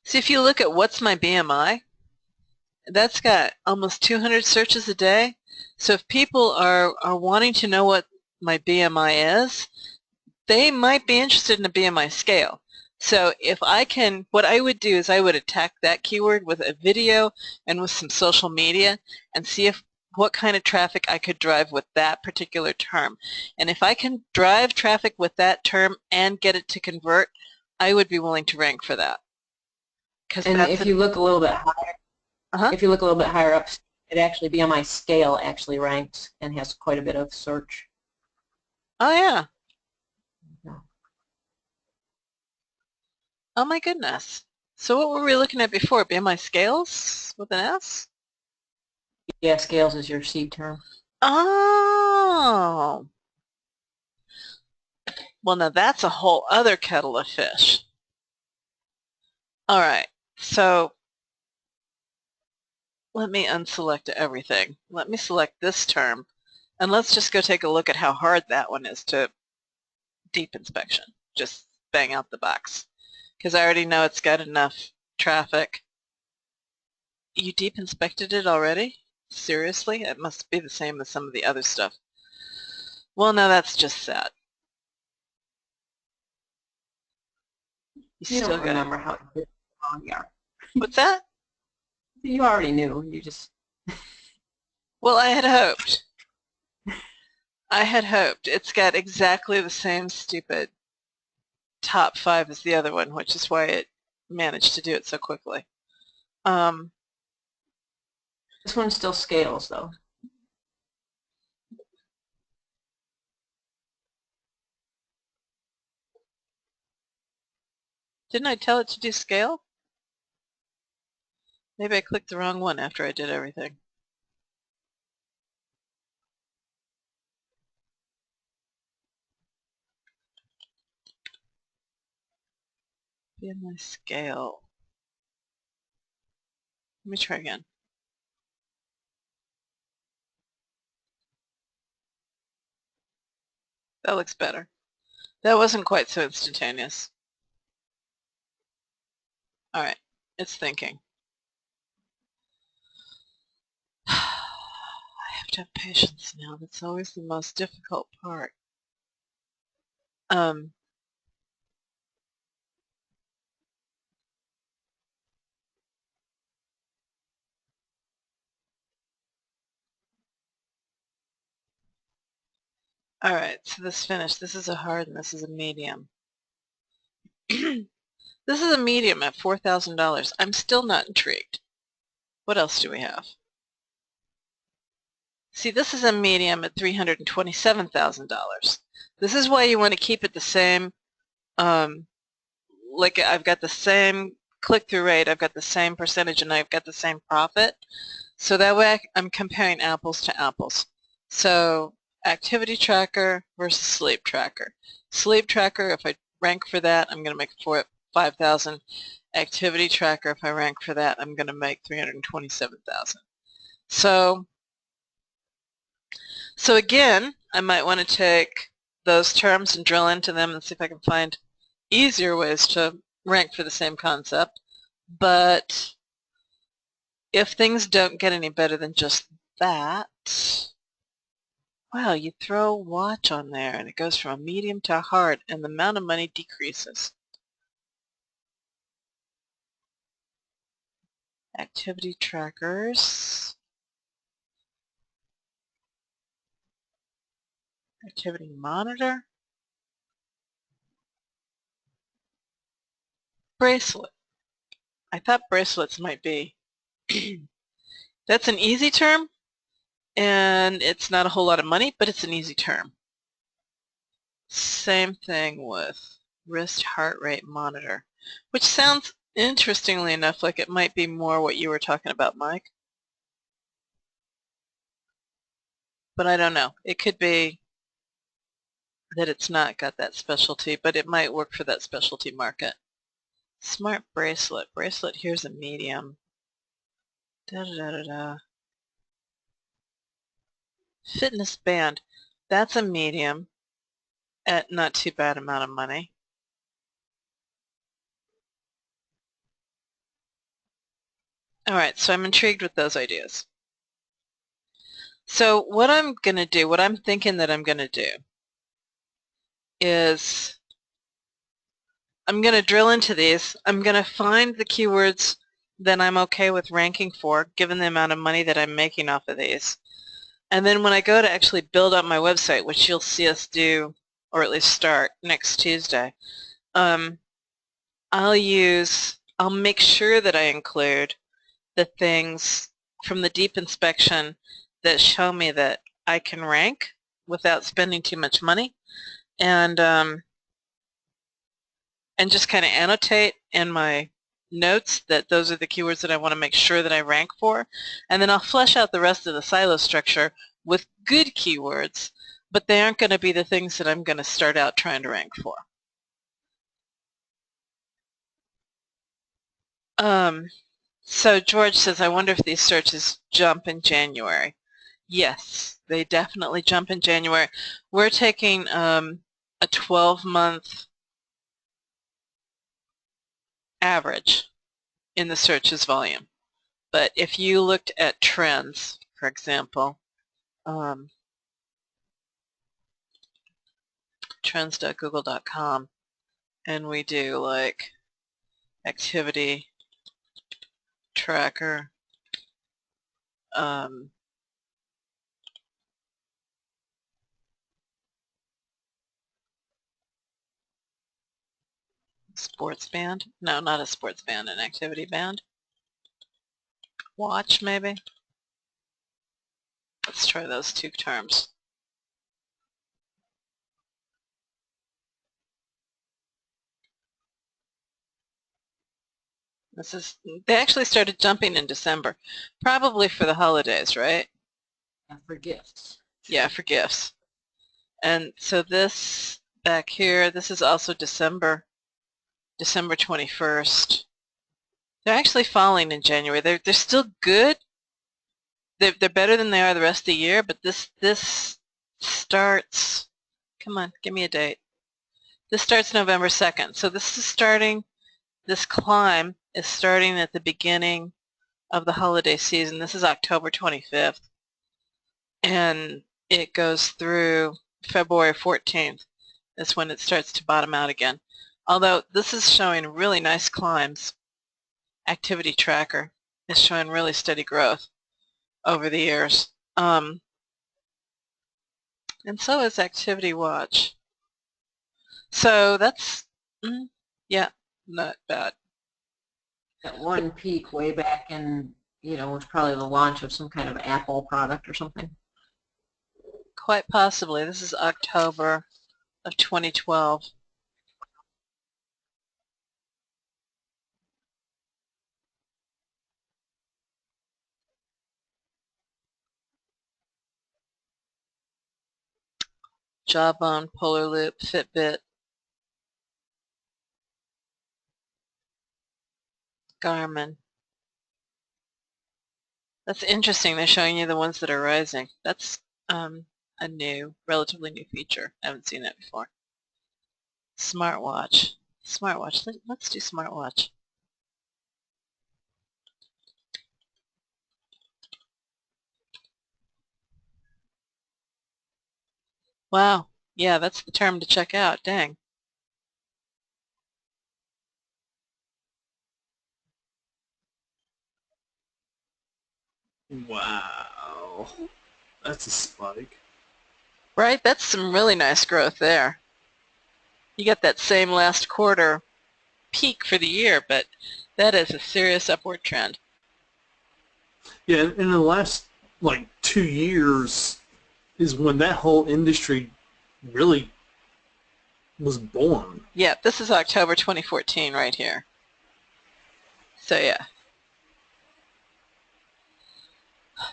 See, if you look at what's my BMI, that's got almost 200 searches a day. So if people are wanting to know what my BMI is, they might be interested in a BMI scale. So if I can, what I would do is I would attack that keyword with a video and with some social media and see what kind of traffic I could drive with that particular term. And if I can drive traffic with that term and get it to convert, I would be willing to rank for that. And if you look a little bit higher, if you look a little bit higher up, it actually BMI scale actually ranks and has quite a bit of search. Oh yeah. Oh my goodness. So what were we looking at before? BMI scales with an S? Yeah, scales is your seed term. Oh. Well, now that's a whole other kettle of fish. All right. So let me unselect everything. Let me select this term. And let's just go take a look at how hard that one is to deep inspection. Just bang out the box. Because I already know it's got enough traffic. You deep inspected it already? Seriously? It must be the same as some of the other stuff. Well, no, that's just sad. You You still don't got it. remember how long you are. What's that? You already knew. You just... Well, I had hoped. I had hoped. It's got exactly the same stupid top 5 as the other one, which is why it managed to do it so quickly. This one still scales, though. Didn't I tell it to do scale? Maybe I clicked the wrong one after I did everything. BMI scale. Let me try again. That looks better. That wasn't quite so instantaneous. All right, it's thinking. I have to have patience now. That's always the most difficult part. All right, so this finished. This is a hard and this is a medium. This is a medium at $4,000. I'm still not intrigued. What else do we have? See, this is a medium at $327,000. This is why you want to keep it the same. Like I've got the same click-through rate, I've got the same percentage, and I've got the same profit. So that way I'm comparing apples to apples. So activity tracker versus sleep tracker. Sleep tracker, if I rank for that, I'm going to make it 5,000. Activity tracker, if I rank for that, I'm going to make 327,000. So again, I might want to take those terms and drill into them and see if I can find easier ways to rank for the same concept. But if things don't get any better than just that, wow, you throw watch on there and it goes from a medium to a hard and the amount of money decreases. Activity trackers. Activity monitor. Bracelet. I thought bracelets might be. That's an easy term, and it's not a whole lot of money, but it's an easy term. Same thing with wrist heart rate monitor, which sounds, interestingly enough, like it might be more what you were talking about, Mike. But I don't know. It could be that it's not got that specialty, but it might work for that specialty market. Smart bracelet. Bracelet, here's a medium. Da-da-da-da-da. Fitness band. That's a medium at not too bad amount of money. All right, so I'm intrigued with those ideas. So what I'm going to do, what I'm thinking that I'm going to do is I'm going to drill into these. I'm going to find the keywords that I'm okay with ranking for, given the amount of money that I'm making off of these. And then when I go to actually build up my website, which you'll see us do, or at least start next Tuesday, I'll make sure that I include the things from the deep inspection that show me that I can rank without spending too much money. And and just kind of annotate in my notes that those are the keywords that I want to make sure that I rank for, and then I'll flesh out the rest of the silo structure with good keywords, but they aren't going to be the things that I'm going to start out trying to rank for. So George says, I wonder if these searches jump in January. Yes, they definitely jump in January. We're taking a 12-month average in the searches volume. But if you looked at trends, for example, trends.google.com, and we do like activity tracker, sports band? No, not a sports band, an activity band. Watch, maybe? Let's try those two terms. They actually started jumping in December, probably for the holidays, right? And for gifts. Yeah, for gifts. And so this back here, this is also December 21st. They're actually falling in January. They're still good. They're better than they are the rest of the year, but this starts, come on, give me a date. This starts November 2nd. So this climb is starting at the beginning of the holiday season. This is October 25th. And it goes through February 14th. That's when it starts to bottom out again. Although this is showing really nice climbs. Activity tracker is showing really steady growth over the years. And so is activity watch. So that's, yeah, not bad. That one peak way back in, was probably the launch of some kind of Apple product or something. Quite possibly. This is October of 2012. Jawbone, Polar Loop, Fitbit, Garmin. That's interesting. They're showing you the ones that are rising. That's a relatively new feature. I haven't seen that before. Smartwatch. Smartwatch. Let's do smartwatch. Wow. Yeah, that's the term to check out. Dang. Wow. That's a spike. Right? That's some really nice growth there. You got that same last quarter peak for the year, but that is a serious upward trend. Yeah, in the last, 2 years is when that whole industry really was born. Yeah, this is October 2014 right here. So yeah.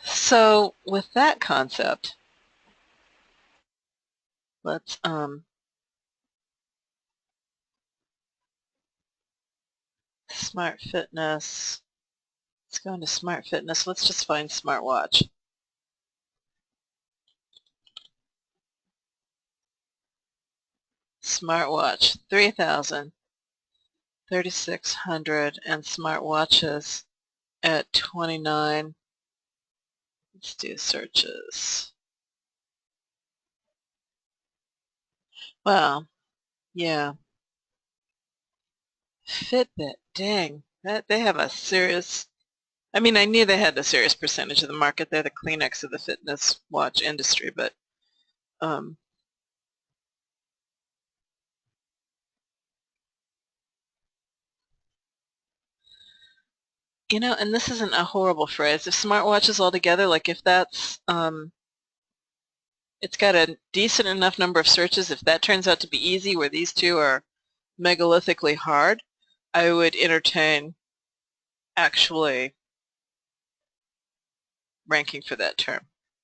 So with that concept, let's Smart Fitness. Let's go into Smart Fitness. Let's just find smartwatch. Smartwatch 3,000, 3,600, and smartwatches at 29. Let's do searches. Well, yeah. Fitbit, dang, they have a serious, I mean, I knew they had a serious percentage of the market. They're the Kleenex of the fitness watch industry, but and this isn't a horrible phrase. If smartwatches altogether, like if that's, it's got a decent enough number of searches, if that turns out to be easy, where these two are megalithically hard, I would entertain actually ranking for that term.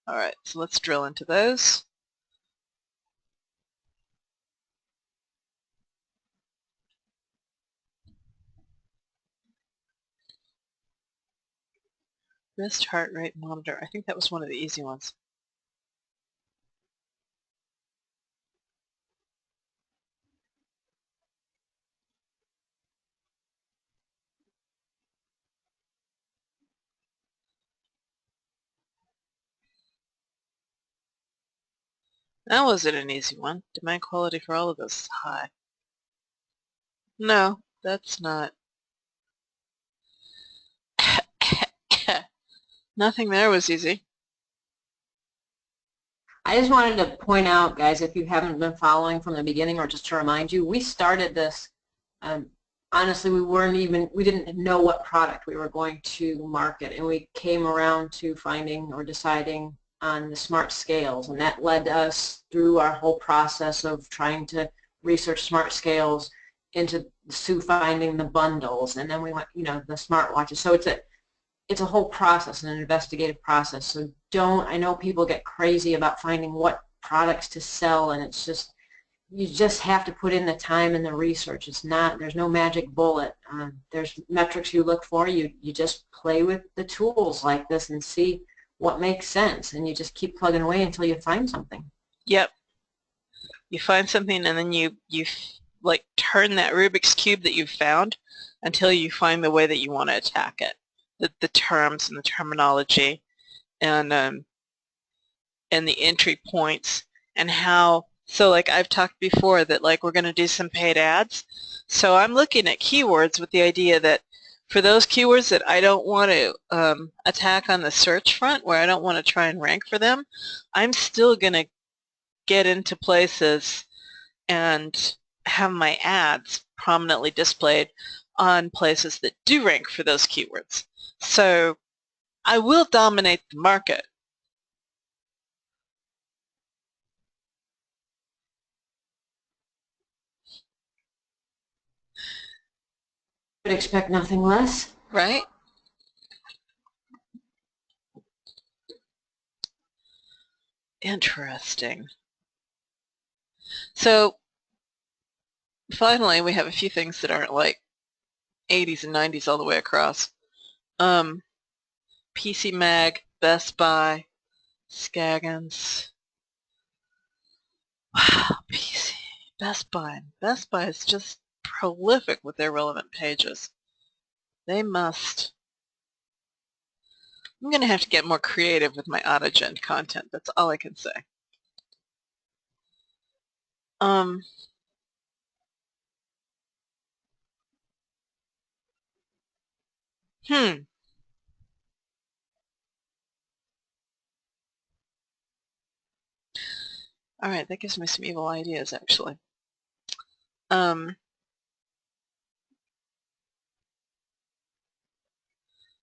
All right, so let's drill into those. Wrist heart rate monitor. I think that was one of the easy ones. That wasn't an easy one. Demand quality for all of this is high. No, that's not. Nothing there was easy. I just wanted to point out, guys, if you haven't been following from the beginning, or just to remind you, we started this, honestly, we didn't know what product we were going to market, and we came around to finding or deciding on the smart scales, and that led us through our whole process of trying to research smart scales into Sue finding the bundles, and then we went, the smartwatches. So it's a whole process, an investigative process. So I know people get crazy about finding what products to sell, and it's just, you just have to put in the time and the research. There's no magic bullet. There's metrics you look for. You just play with the tools like this and see what makes sense, and you just keep plugging away until you find something. Yep. You find something, and then you like turn that Rubik's Cube that you've found until you find the way that you want to attack it. The terms and the terminology and the entry points and how. So like I've talked before that like we're going to do some paid ads. So I'm looking at keywords with the idea that for those keywords that I don't want to attack on the search front, where I don't want to try and rank for them, I'm still going to get into places and have my ads prominently displayed on places that do rank for those keywords. So I will dominate the market. Would expect nothing less. Right? Interesting. So finally, we have a few things that aren't like 80s and 90s all the way across. PC Mag, Best Buy, Scaggins. Wow, PC, Best Buy. Best Buy is just prolific with their relevant pages. They must. I'm going to have to get more creative with my AutoGen content. That's all I can say. All right, that gives me some evil ideas, actually.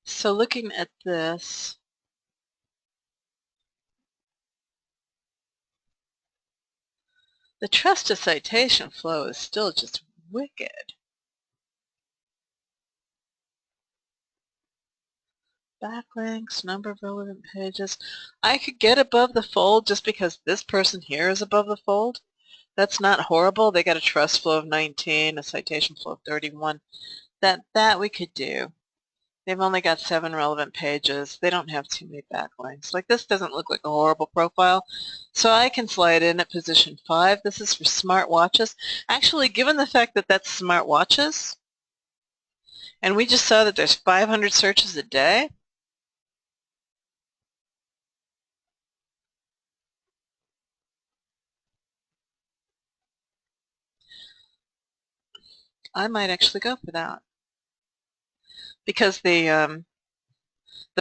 So looking at this, the trust to citation flow is still just wicked. Backlinks, number of relevant pages. I could get above the fold just because this person here is above the fold. That's not horrible. They got a trust flow of 19, a citation flow of 31. That we could do. They've only got 7 relevant pages. They don't have too many backlinks. Like this doesn't look like a horrible profile. So I can slide in at position 5. This is for smartwatches. Actually, given the fact that that's smartwatches, and we just saw that there's 500 searches a day, I might actually go for that. Because the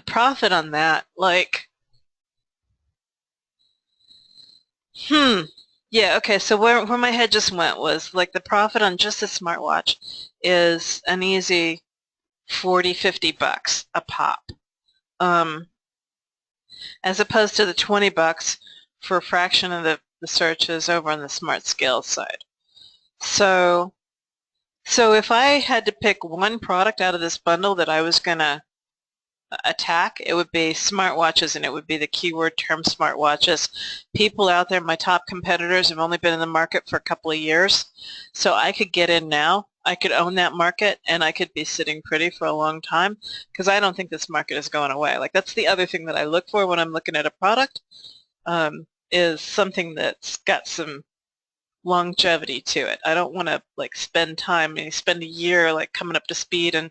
profit on that, like, yeah, okay, so where my head just went was, like, the profit on just a smartwatch is an easy 40, 50 bucks a pop, as opposed to the 20 bucks for a fraction of the searches over on the smart scale side. So So if I had to pick one product out of this bundle that I was going to attack, it would be smartwatches, and it would be the keyword term smartwatches. People out there, my top competitors, have only been in the market for a couple of years, so I could get in now. I could own that market, and I could be sitting pretty for a long time, because I don't think this market is going away. Like, that's the other thing that I look for when I'm looking at a product, is something that's got some longevity to it. I don't want to like spend time, spend a year like coming up to speed and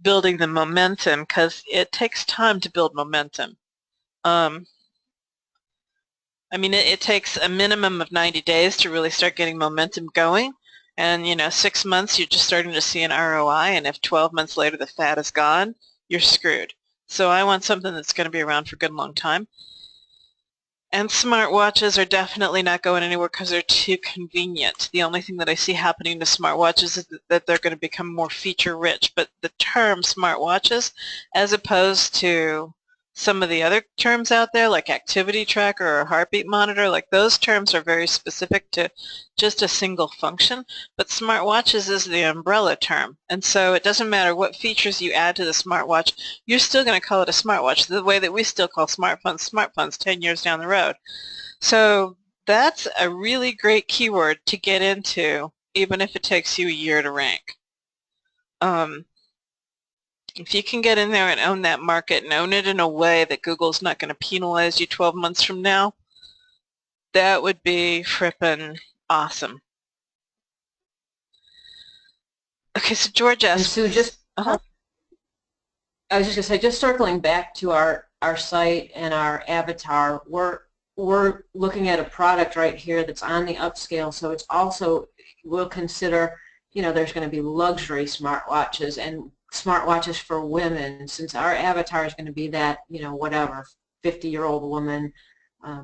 building the momentum, because it takes time to build momentum. I mean, it takes a minimum of 90 days to really start getting momentum going. And, 6 months, you're just starting to see an ROI. And if 12 months later the fat is gone, you're screwed. So I want something that's going to be around for a good long time. And smartwatches are definitely not going anywhere because they're too convenient. The only thing that I see happening to smartwatches is that they're going to become more feature-rich. But the term smartwatches, as opposed to some of the other terms out there, like activity tracker or heartbeat monitor, like those terms are very specific to just a single function. But smartwatches is the umbrella term. And so it doesn't matter what features you add to the smartwatch, you're still going to call it a smartwatch, the way that we still call smartphones 10 years down the road. So that's a really great keyword to get into, even if it takes you a year to rank. If you can get in there and own that market and own it in a way that Google's not going to penalize you 12 months from now, that would be frippin' awesome. Okay, so George asked... And Sue, I was just going to say, just circling back to our site and our avatar, we're looking at a product right here that's on the upscale, so it's also, we'll consider, there's going to be luxury smartwatches and smartwatches for women, since our avatar is going to be that, whatever, 50-year-old woman,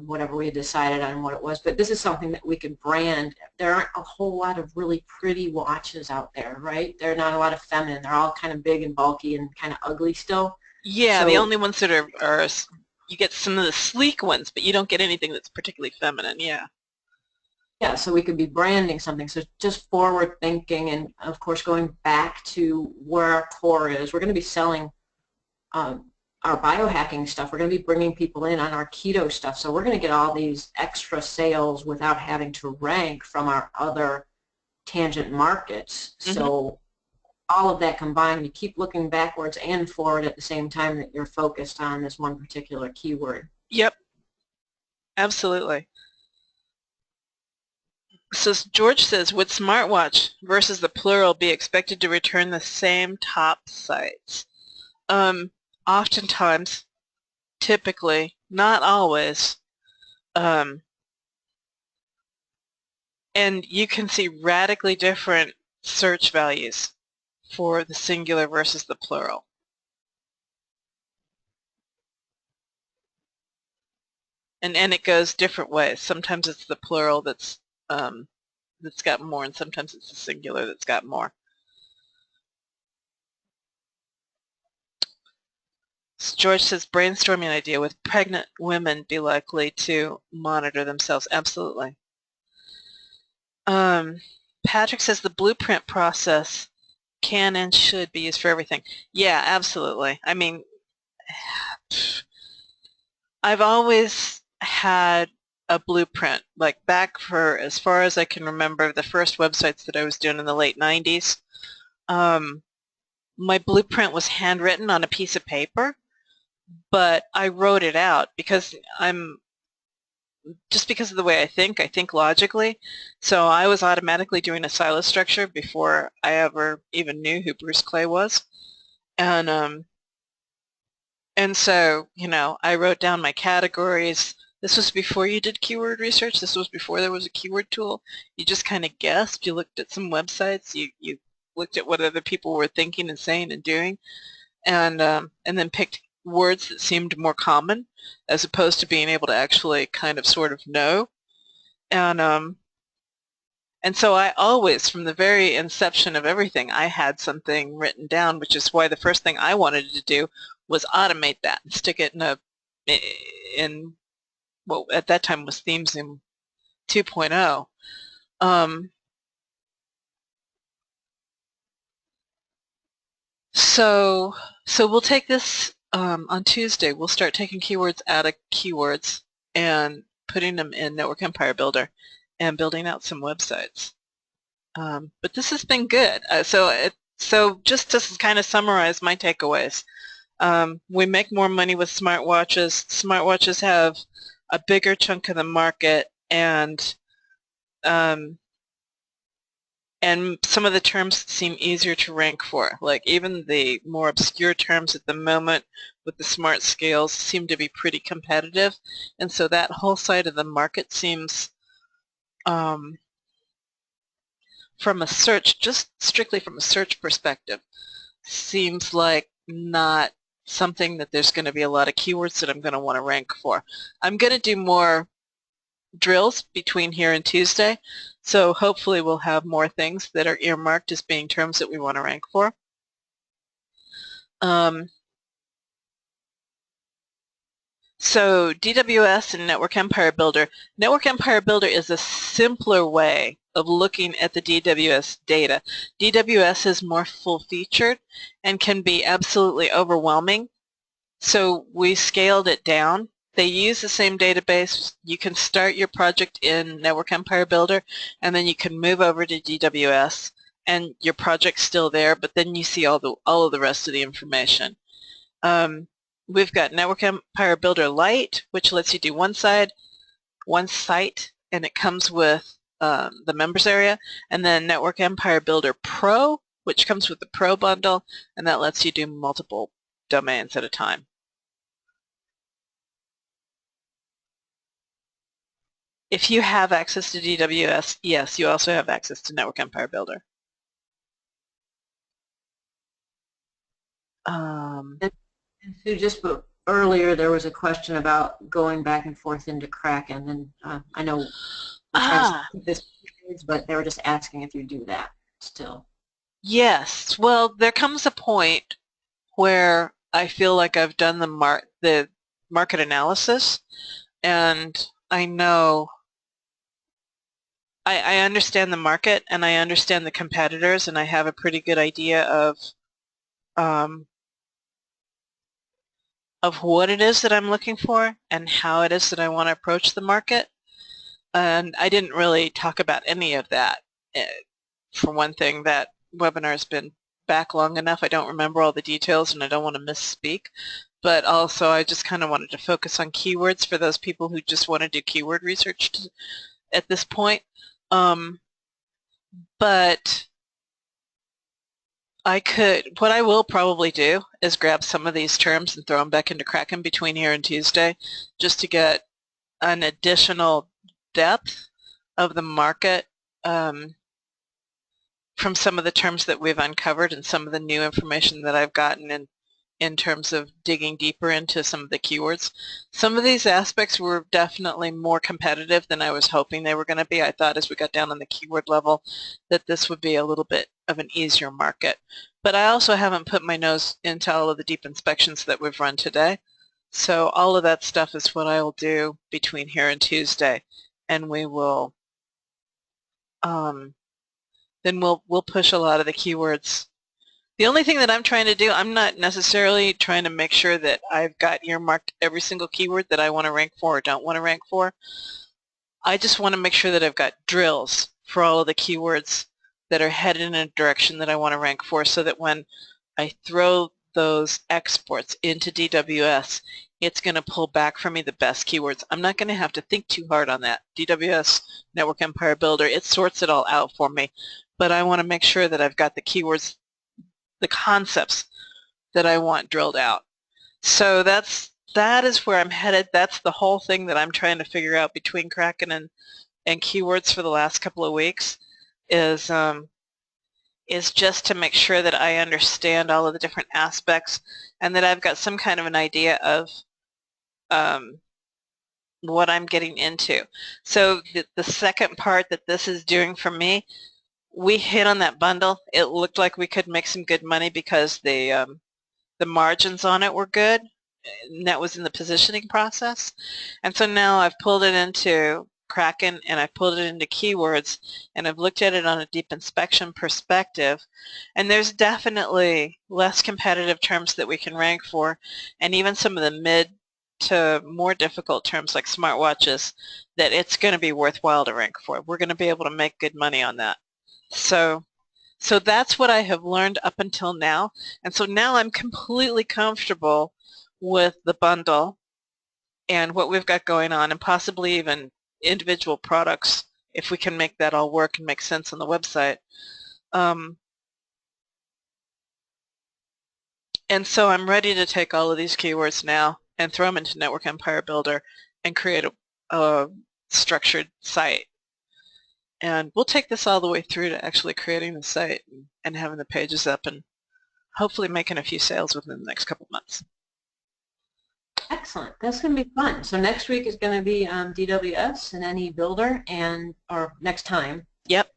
whatever we had decided on what it was. But this is something that we could brand. There aren't a whole lot of really pretty watches out there, right? There are not a lot of feminine. They're all kind of big and bulky and kind of ugly still. Yeah, So, the only ones that are you get some of the sleek ones, but you don't get anything that's particularly feminine, yeah. Yeah, so we could be branding something. So just forward thinking, and of course going back to where our core is. We're going to be selling our biohacking stuff. We're going to be bringing people in on our keto stuff. So we're going to get all these extra sales without having to rank from our other tangent markets. Mm-hmm. So all of that combined, you keep looking backwards and forward at the same time that you're focused on this one particular keyword. Yep, absolutely. So George says, would smartwatch versus the plural be expected to return the same top sites? Oftentimes, typically, not always. And you can see radically different search values for the singular versus the plural. And it goes different ways. Sometimes it's the plural that's got more, and sometimes it's the singular that's got more. So George says, brainstorming idea, with pregnant women be likely to monitor themselves? Absolutely. Patrick says the blueprint process can and should be used for everything. Yeah, absolutely. I mean, I've always had a blueprint, like back for as far as I can remember, the first websites that I was doing in the late 90s. My blueprint was handwritten on a piece of paper, but I wrote it out because just because of the way I think logically. So I was automatically doing a silo structure before I ever even knew who Bruce Clay was. And so, I wrote down my categories. This was before you did keyword research. This was before there was a keyword tool. You just kind of guessed. You looked at some websites. You looked at what other people were thinking and saying and doing, and then picked words that seemed more common, as opposed to being able to actually kind of sort of know. And so I always, from the very inception of everything, I had something written down, which is why the first thing I wanted to do was automate that and stick it in what at that time was ThemeZoom 2.0. So we'll take this on Tuesday. We'll start taking keywords out of keywords and putting them in Network Empire Builder and building out some websites. But this has been good. So just to kind of summarize my takeaways, we make more money with smartwatches. Smartwatches have a bigger chunk of the market, and some of the terms seem easier to rank for. Like even the more obscure terms at the moment with the smart scales seem to be pretty competitive, and so that whole side of the market seems, from a search, just strictly from a search perspective, seems like not something that there's going to be a lot of keywords that I'm going to want to rank for. I'm going to do more drills between here and Tuesday, so hopefully we'll have more things that are earmarked as being terms that we want to rank for. So DWS and Network Empire Builder. Network Empire Builder is a simpler way of looking at the DWS data. DWS is more full-featured and can be absolutely overwhelming, so we scaled it down. They use the same database. You can start your project in Network Empire Builder, and then you can move over to DWS, and your project's still there, but then you see all of the rest of the information. We've got Network Empire Builder Lite, which lets you do one site, and it comes with the members area, and then Network Empire Builder Pro, which comes with the Pro bundle, and that lets you do multiple domains at a time. If you have access to DWS, yes, you also have access to Network Empire Builder. So just earlier there was a question about going back and forth into Kraken, and I know we're trying to keep this, but they were just asking if you do that still. Yes. Well, there comes a point where I feel like I've done the market analysis, and I know I understand the market, and I understand the competitors, and I have a pretty good idea of what it is that I'm looking for and how it is that I want to approach the market. And I didn't really talk about any of that. For one thing, that webinar has been back long enough. I don't remember all the details, and I don't want to misspeak. But also, I just kind of wanted to focus on keywords for those people who just want to do keyword research at this point. But what I will probably do is grab some of these terms and throw them back into Kraken between here and Tuesday, just to get an additional depth of the market from some of the terms that we've uncovered and some of the new information that I've gotten in terms of digging deeper into some of the keywords. Some of these aspects were definitely more competitive than I was hoping they were going to be. I thought as we got down on the keyword level that this would be a little bit of an easier market. But I also haven't put my nose into all of the deep inspections that we've run today. So all of that stuff is what I will do between here and Tuesday, and we will then we'll push a lot of the keywords. The only thing that I'm trying to do, I'm not necessarily trying to make sure that I've got earmarked every single keyword that I want to rank for or don't want to rank for. I just want to make sure that I've got drills for all of the keywords that are headed in a direction that I want to rank for, so that when I throw those exports into DWS, it's going to pull back for me the best keywords. I'm not going to have to think too hard on that. DWS, Network Empire Builder, it sorts it all out for me. But I want to make sure that I've got the keywords, the concepts that I want drilled out. So that is where I'm headed. That's the whole thing that I'm trying to figure out between Kraken and keywords for the last couple of weeks, is just to make sure that I understand all of the different aspects and that I've got some kind of an idea of what I'm getting into. So the second part that this is doing for me, we hit on that bundle. It looked like we could make some good money because the margins on it were good, and that was in the positioning process. And so now I've pulled it into Kraken and I've pulled it into keywords and I've looked at it on a deep inspection perspective, and there's definitely less competitive terms that we can rank for, and even some of the mid to more difficult terms like smartwatches that it's going to be worthwhile to rank for. We're going to be able to make good money on that. So that's what I have learned up until now, and so now I'm completely comfortable with the bundle and what we've got going on, and possibly even individual products if we can make that all work and make sense on the website. And so I'm ready to take all of these keywords now and throw them into Network Empire Builder and create a structured site. And we'll take this all the way through to actually creating the site and having the pages up and hopefully making a few sales within the next couple of months. Excellent. That's going to be fun. So next week is going to be DWS and NE Builder, or next time. Yep.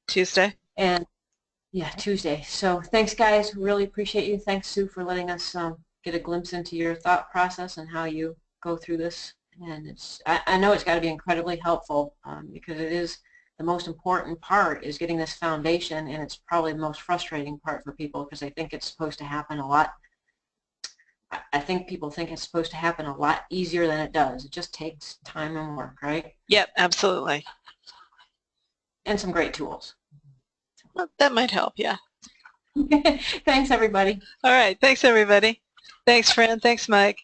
Tuesday. And yeah, Tuesday. So thanks, guys. Really appreciate you. Thanks, Sue, for letting us get a glimpse into your thought process and how you go through this. And I know it's got to be incredibly helpful because it is the most important part is getting this foundation, and it's probably the most frustrating part for people because they think it's supposed to happen a lot. I think people think it's supposed to happen a lot easier than it does. It just takes time and work, right? Yep, absolutely. And some great tools. Well, that might help, yeah. Thanks, everybody. All right, thanks, everybody. Thanks, Fran. Thanks, Mike.